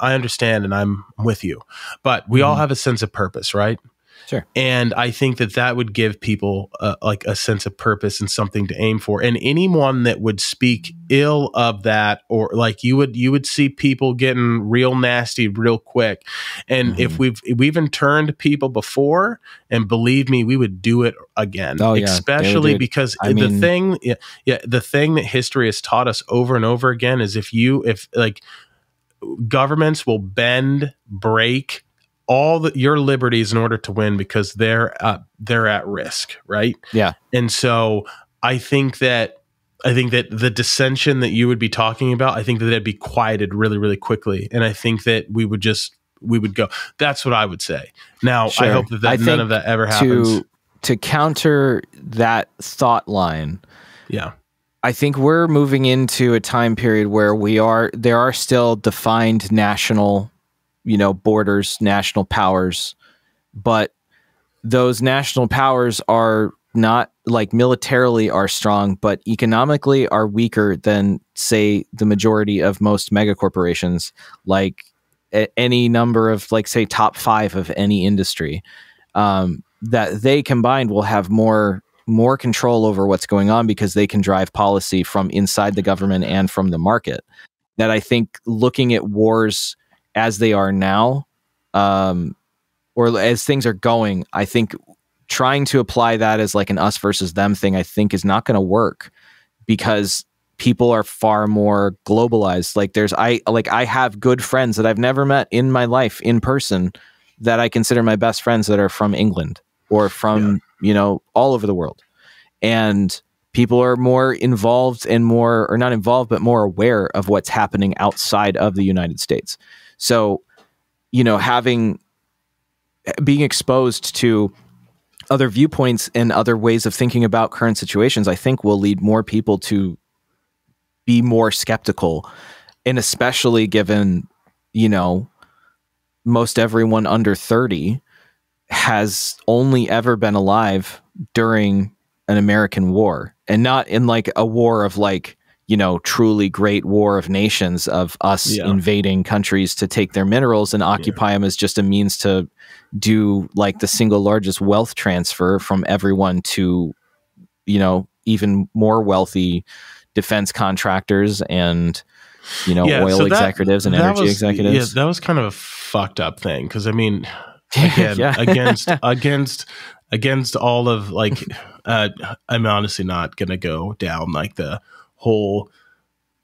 understand and I'm with you, but we all have a sense of purpose, right? Sure. And I think that would give people like a sense of purpose and something to aim for. And anyone that would speak ill of that, or like you would see people getting real nasty real quick. And if we've even turned people before, and believe me, we would do it again. Oh, yeah. Especially because the thing that history has taught us over and over again is if governments will bend, break all your liberties in order to win because they're at risk, right? Yeah. And so I think that the dissension that you would be talking about, I think that that'd be quieted really, really quickly. And I think that we would go. That's what I would say. Now, sure. I hope that none of that ever happens. To counter that thought line, yeah, I think we're moving into a time period where there are still defined national, you know, borders, national powers, but those national powers are not, like, militarily are strong, but economically are weaker than, say, the majority of most mega corporations, like any number of, like, say, top 5 of any industry, that they combined will have more control over what's going on because they can drive policy from inside the government and from the market. That I think looking at wars as they are now, or as things are going, I think trying to apply that as like an us versus them thing, I think is not going to work because people are far more globalized. Like I have good friends that I've never met in my life in person that I consider my best friends that are from England or from, you know, all over the world. And people are more involved and more, or not involved, but more aware of what's happening outside of the United States. So, you know, being exposed to other viewpoints and other ways of thinking about current situations, I think will lead more people to be more skeptical. And especially given, you know, most everyone under 30 has only ever been alive during an American war, and not in like a war of like, you know, truly great war of nations of us invading countries to take their minerals and occupy them as just a means to do like the single largest wealth transfer from everyone to, you know, even more wealthy defense contractors and, you know, oil executives and energy executives. Yeah, that was kind of a fucked up thing. Cause I mean, again, against all of like, I'm honestly not going to go down like the whole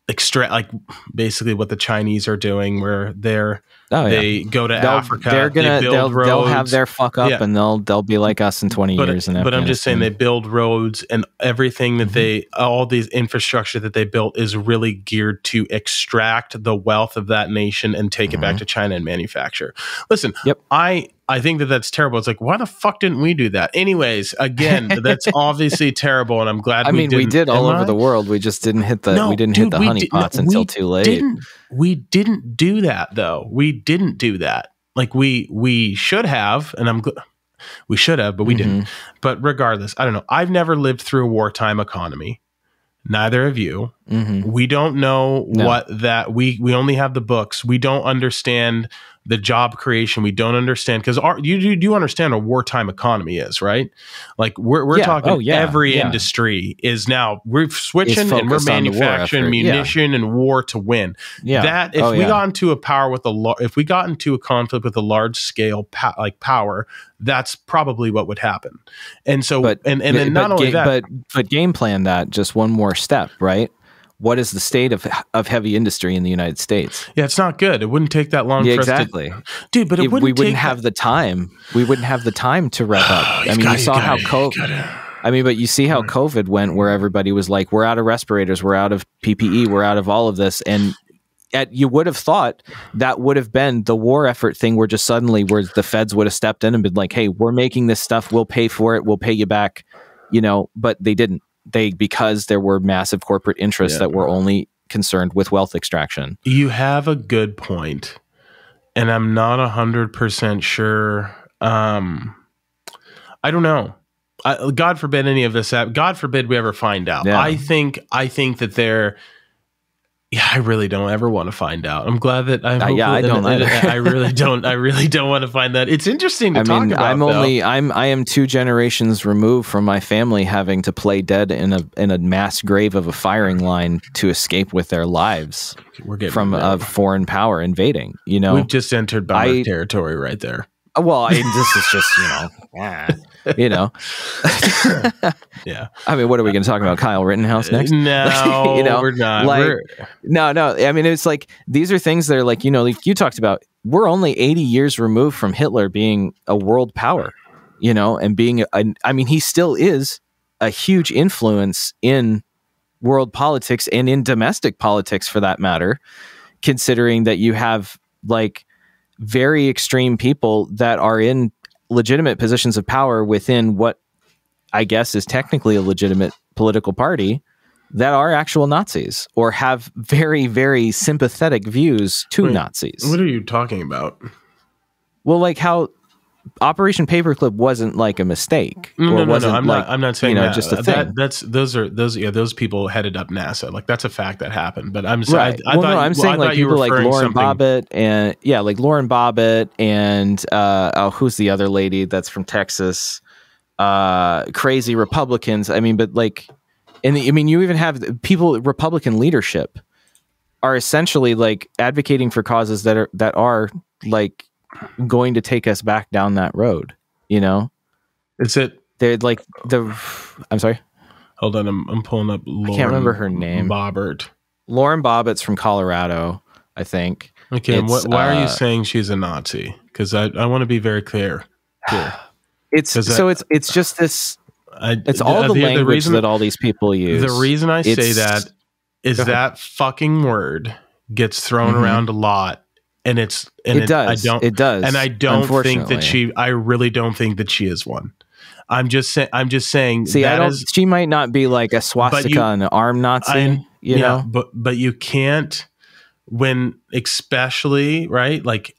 like basically what the Chinese are doing, where they go to Africa, they'll have their fuck up and they'll be like us in 20 years. But I'm just saying they build roads and everything that all these infrastructure that they built is really geared to extract the wealth of that nation and take it back to China and manufacture. Listen, I think that's terrible. It's like, why the fuck didn't we do that? Anyways, again, that's obviously terrible, and I'm glad we did all over the world. We just didn't hit the honeypots until too late. We didn't do that though. We didn't do that. Like we should have, and we should have, but we didn't. But regardless, I don't know. I've never lived through a wartime economy. Neither of you. We don't know what that we only have the books. We don't understand the job creation. We don't understand, because you do understand what a wartime economy is, right? Like we're talking every industry is now, we're switching and we're manufacturing munition and war to win. That if we got into a power with if we got into a conflict with a large scale power, that's probably what would happen. And so, but game plan that just one more step, right? What is the state of heavy industry in the United States? Yeah, it's not good. It wouldn't take that long. Yeah, for exactly. Us to, dude. But we wouldn't have the time. We wouldn't have the time to rev up. I mean, you saw how but you see how COVID went, where everybody was like, "We're out of respirators, we're out of PPE, we're out of all of this," and you would have thought that would have been the war effort thing, where just suddenly where the feds would have stepped in and been like, "Hey, we're making this stuff. We'll pay for it. We'll pay you back," But they didn't. Because there were massive corporate interests that were only concerned with wealth extraction. You have a good point, and I'm not 100% sure. I don't know. God forbid any of this. God forbid we ever find out. Yeah. I think that they're. Yeah, I really don't ever want to find out. I'm glad that I don't. I really don't. I really don't want to find that. It's interesting to talk about. I am 2 generations removed from my family having to play dead in a mass grave of a firing line to escape with their lives from a foreign power invading. We've just entered bummer territory right there. Well, this is just yeah. I mean, what are we going to talk about? Kyle Rittenhouse next? No, we're not. No. I mean, it's like, these are things that are like, like you talked about, we're only 80 years removed from Hitler being a world power, and being, he still is a huge influence in world politics and in domestic politics for that matter, considering that you have like very extreme people that are in legitimate positions of power within what I guess is technically a legitimate political party that are actual Nazis or have very, very sympathetic views to Nazis. What are you talking about? Well, like how Operation Paperclip wasn't like a mistake. No. I'm not saying that. Just a thing. Those people headed up NASA. Like that's a fact that happened. But I'm saying, I'm saying like people like Lauren Bobbitt and who's the other lady that's from Texas? Crazy Republicans. I mean, but like, you even have Republican leadership are essentially like advocating for causes that are like going to take us back down that road, Is it? They're like I'm sorry. Hold on, I'm pulling up. I can't remember her name. Lauren Bobbitt's from Colorado, I think. Okay, why are you saying she's a Nazi? Because I want to be very clear here. It's just this. It's all the language that all these people use. The reason I say that is that fucking word gets thrown around a lot. And it does. And I don't think that I really don't think that she is one. I'm just saying. See, she might not be like a swastika on an arm Nazi, know? But you can't, especially, right? Like,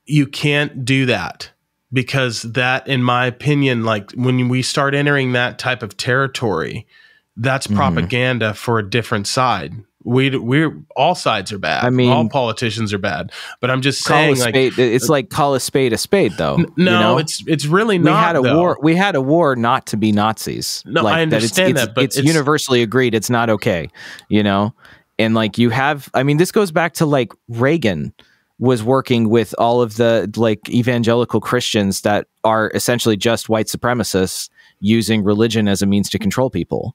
you can't do that, because that, in my opinion, like when we start entering that type of territory, that's propaganda for a different side. We're all sides are bad. All politicians are bad. But I'm just saying, it's like call a spade, though. No, it's really not. We had a war not to be Nazis. No, I understand that, but it's universally agreed it's not okay. And like you have, this goes back to like Reagan was working with all of the like evangelical Christians that are essentially just white supremacists using religion as a means to control people.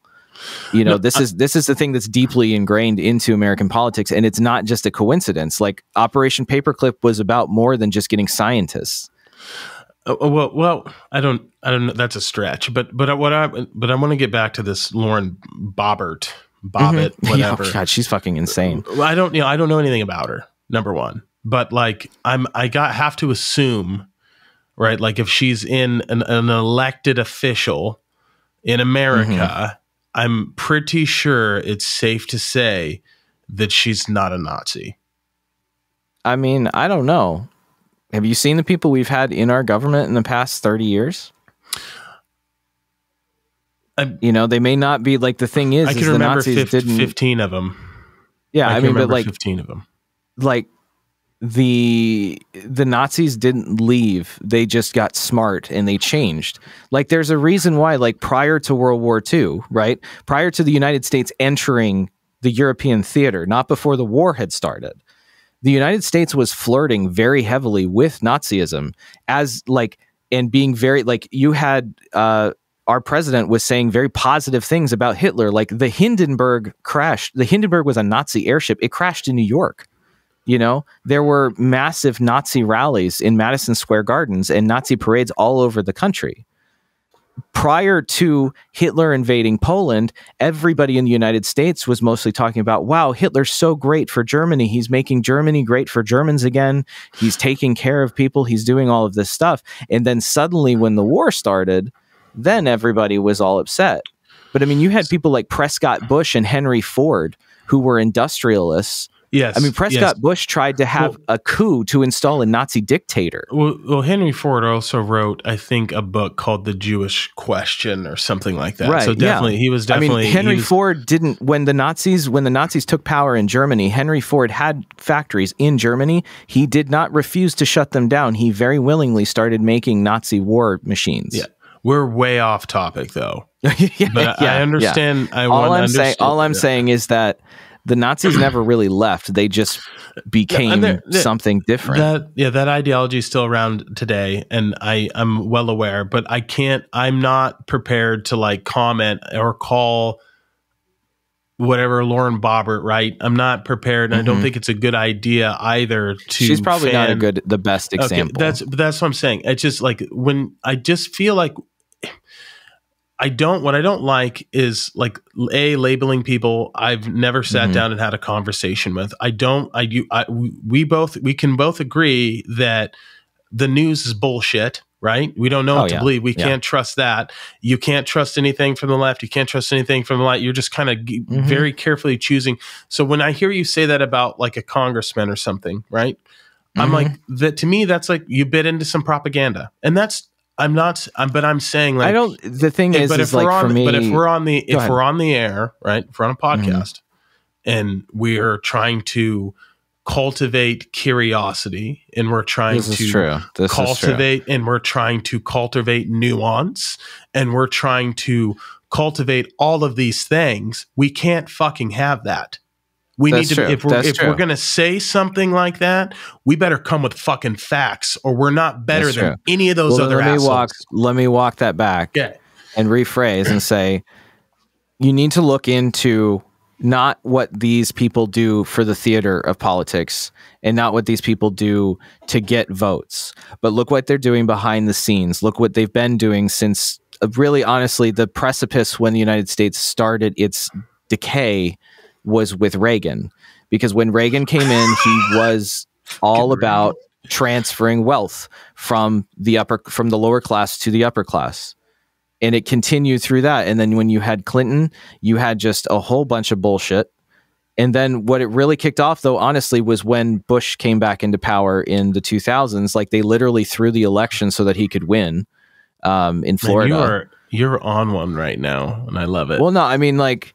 This is the thing that's deeply ingrained into American politics, and it's not just a coincidence. Like Operation Paperclip was about more than just getting scientists. Well, I don't know. That's a stretch, but I want to get back to this Lauren Bobbitt, whatever. Oh, God, she's fucking insane. I don't know anything about her. Number one, but like have to assume, right? Like if she's in an elected official in America. I'm pretty sure it's safe to say that she's not a Nazi. I don't know. Have you seen the people we've had in our government in the past 30 years? They may not be like, the thing is, I can remember 15 of them. Yeah, I mean, but like 15 of them. Like the Nazis didn't leave. They just got smart and they changed. Like there's a reason why, like prior to World War II, right? Prior to the United States entering the European theater, not before the war had started, the United States was flirting very heavily with Nazism as like, and being very like, you had our president was saying very positive things about Hitler. Like the Hindenburg crashed. The Hindenburg was a Nazi airship. It crashed in New York. You know, there were massive Nazi rallies in Madison Square Gardens and Nazi parades all over the country. Prior to Hitler invading Poland, everybody in the United States was mostly talking about, wow, Hitler's so great for Germany. He's making Germany great for Germans again. He's taking care of people. He's doing all of this stuff. And then suddenly when the war started, then everybody was all upset. But I mean, you had people like Prescott Bush and Henry Ford who were industrialists. Yes. I mean, Prescott Bush tried to have a coup to install a Nazi dictator. Well, Henry Ford also wrote, I think, a book called The Jewish Question or something like that. Right, so definitely, he was definitely... I mean, Henry Ford didn't... When the Nazis took power in Germany, Henry Ford had factories in Germany. He did not refuse to shut them down. He very willingly started making Nazi war machines. Yeah. We're way off topic, though. I understand. Yeah. All I'm saying is that the Nazis never really left. They just became something different. That ideology is still around today, and I'm well aware, but I'm not prepared to like comment or call whatever Lauren Boebert, right? I'm not prepared, and I don't think it's a good idea either to She's probably not the best example. Okay, that's what I'm saying. It's just like when I just feel like what I don't like is like labeling people I've never sat down and had a conversation with. We can both agree that the news is bullshit, right? We don't know what to believe. We can't trust that. You can't trust anything from the left. You can't trust anything from the right. You're just kind of very carefully choosing. So when I hear you say that about like a congressman or something, right? I'm like, that to me, that's like you bit into some propaganda, and that's. But I'm saying like the thing is, if we're on the air, right? If we're on a podcast and we're trying to cultivate curiosity and we're trying to cultivate nuance and we're trying to cultivate all of these things, we can't fucking have that. If we're going to say something like that, we better come with fucking facts, or we're not better than any of those other assholes. Let me walk that back and rephrase and say, you need to look into not what these people do for the theater of politics and not what these people do to get votes, but look what they're doing behind the scenes. Look what they've been doing since really, honestly, the precipice when the United States started its decay was with Reagan, because when Reagan came in, he was all about transferring wealth from the lower class to the upper class. And it continued through that. And then when you had Clinton, you had just a whole bunch of bullshit. And then what it really kicked off, though, honestly, was when Bush came back into power in the 2000s. Like they literally threw the election so that he could win in Florida. Man, you're on one right now, and I love it. Well, no, I mean, like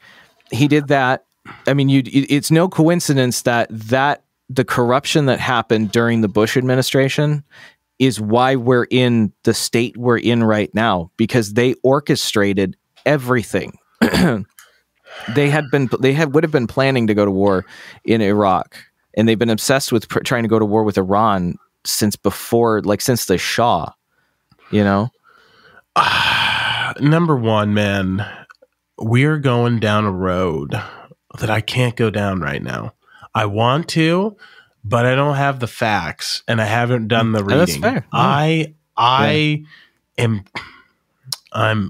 he did that. I mean, it's no coincidence that the corruption that happened during the Bush administration is why we're in the state we're in right now, because they orchestrated everything. They would have been planning to go to war in Iraq, and they've been obsessed with trying to go to war with Iran since the Shah, you know? Number one, man, we're going down a road that I can't go down right now. I want to, but I don't have the facts and I haven't done the reading. That's fair. I'm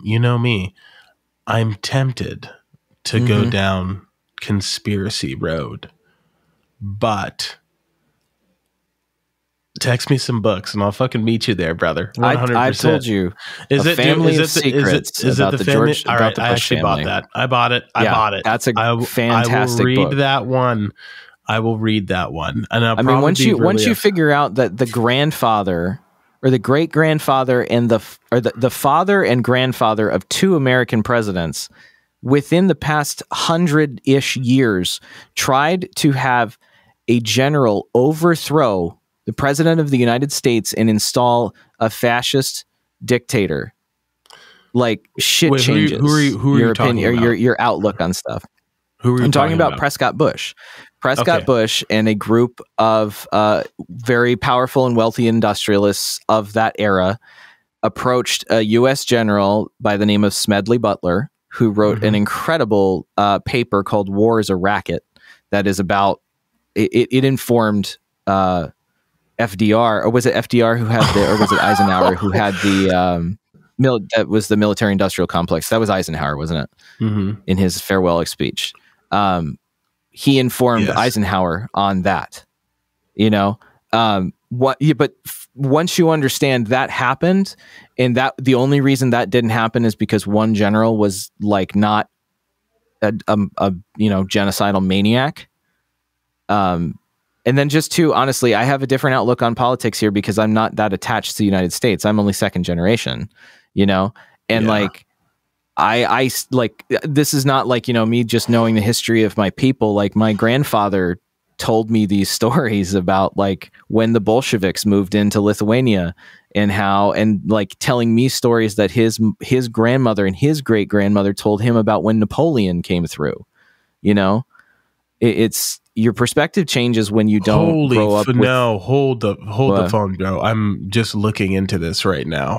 you know me, I'm tempted to go down conspiracy road, but text me some books and I'll fucking meet you there, brother. 100%. I told you. Is it Family of Secrets? Is it the family? All right, I actually bought that. I bought it. That's a fantastic book. I will read that one. And once you figure out that the grandfather or the great grandfather and the father and grandfather of two American presidents within the past 100-ish years, tried to have a general overthrow the president of the United States and install a fascist dictator. Like, shit. Wait, changes who are you talking opinion, about? or your outlook on stuff. Who are you I'm talking about Prescott Bush. Prescott Bush and a group of very powerful and wealthy industrialists of that era approached a U.S. general by the name of Smedley Butler, who wrote an incredible paper called War is a Racket that is about, it informed FDR, or was it FDR who had the, or was it Eisenhower who had the, that was the military industrial complex. That was Eisenhower, wasn't it? In his farewell speech. He informed Eisenhower on that, you know, but once you understand that happened, and that the only reason that didn't happen is because one general was like not a genocidal maniac. And then just to, honestly, I have a different outlook on politics here because I'm not that attached to the United States. I'm only second generation, you know? And like, I like, this is not like, you know, me just knowing the history of my people. Like, my grandfather told me these stories about like when the Bolsheviks moved into Lithuania and how, and like telling me stories that his grandmother and his great grandmother told him about when Napoleon came through, you know? It's, your perspective changes when you don't grow up. No, hold the phone, bro. I'm just looking into this right now.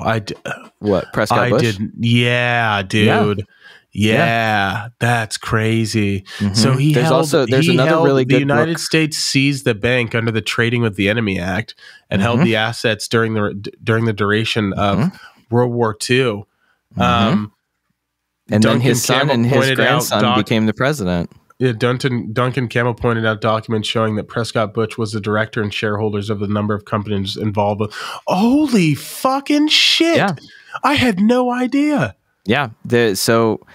Prescott Bush? Yeah, dude. Yeah, that's crazy. So there's another really good. The United States seized the bank under the Trading with the Enemy Act and held the assets during the duration of World War II. And then his son and his grandson became the president. Yeah, Duncan Campbell pointed out documents showing that Prescott Bush was the director and shareholders of the number of companies involved. Holy fucking shit! Yeah. I had no idea. Yeah, so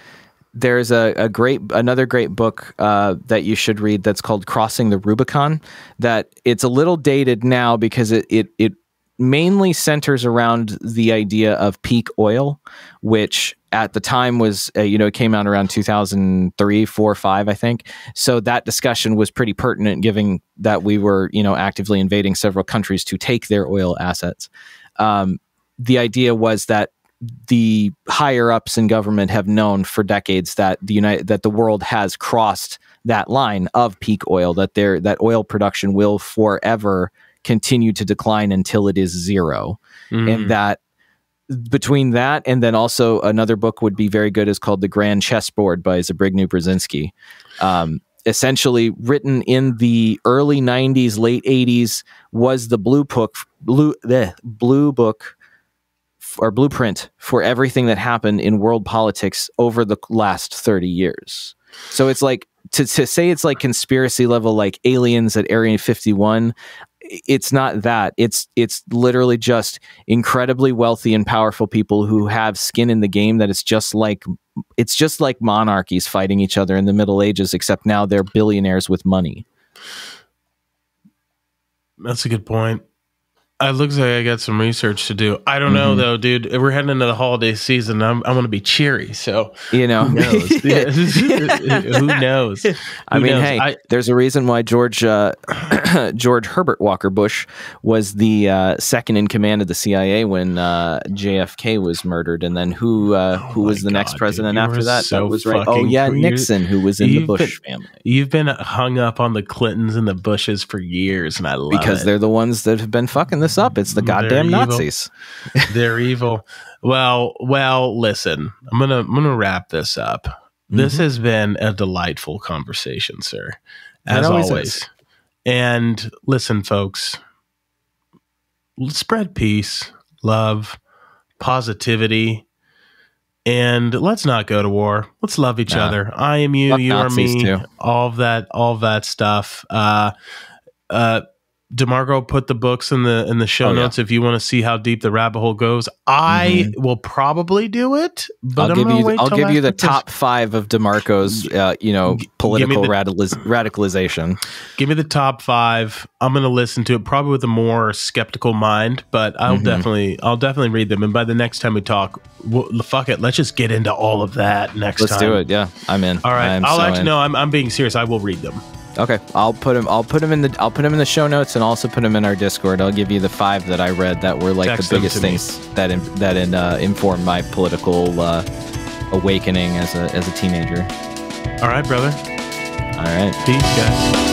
there's another great book that you should read that's called Crossing the Rubicon. That it's a little dated now because it mainly centers around the idea of peak oil, which at the time was, it came out around 2003, 4, 5, I think. So that discussion was pretty pertinent, given that we were, actively invading several countries to take their oil assets. The idea was that the higher ups in government have known for decades that the world has crossed that line of peak oil, that oil production will forever continue to decline until it is zero. And that between that and then also another book would be very good is called The Grand Chessboard by Zabrignu Brzezinski. Essentially written in the early 90s, late 80s, was the blue book or blueprint for everything that happened in world politics over the last 30 years. So it's like to say it's like conspiracy level, like aliens at Area 51. It's not that. It's literally just incredibly wealthy and powerful people who have skin in the game. That it's just like monarchies fighting each other in the Middle Ages, except now they're billionaires with money. That's a good point. It looks like I got some research to do. I don't know though, dude. We're heading into the holiday season. I'm going to be cheery. So who knows? Who knows? I mean, hey, there's a reason why George Herbert Walker Bush was the second in command of the CIA when JFK was murdered, and then who was the next president after that? So that was right. Oh yeah, Nixon, who was in the Bush family. You've been hung up on the Clintons and the Bushes for years, and I love because they're the ones that have been fucking this up. It's the goddamn Nazis. They're evil. Well, listen, I'm gonna wrap this up. This has been a delightful conversation, sir, as always. And listen, folks, let's spread peace, love, positivity, and let's not go to war. Let's love each other. I am you, you are me, all of that stuff. DeMarco put the books in the show notes if you want to see how deep the rabbit hole goes. I will probably do it, but I'll give you the top 5 of DeMarco's political radicalization. Give me the top 5. I'm going to listen to it probably with a more skeptical mind, but I'll definitely read them. And by the next time we talk, fuck it, let's just get into all of that next time. Let's do it. Yeah, I'm in. All right, I'm being serious. I will read them. Okay, I'll put him in the show notes and also put him in our Discord. I'll give you the 5 that I read that were like the biggest things that informed my political awakening as a teenager. All right, brother. All right, peace, guys.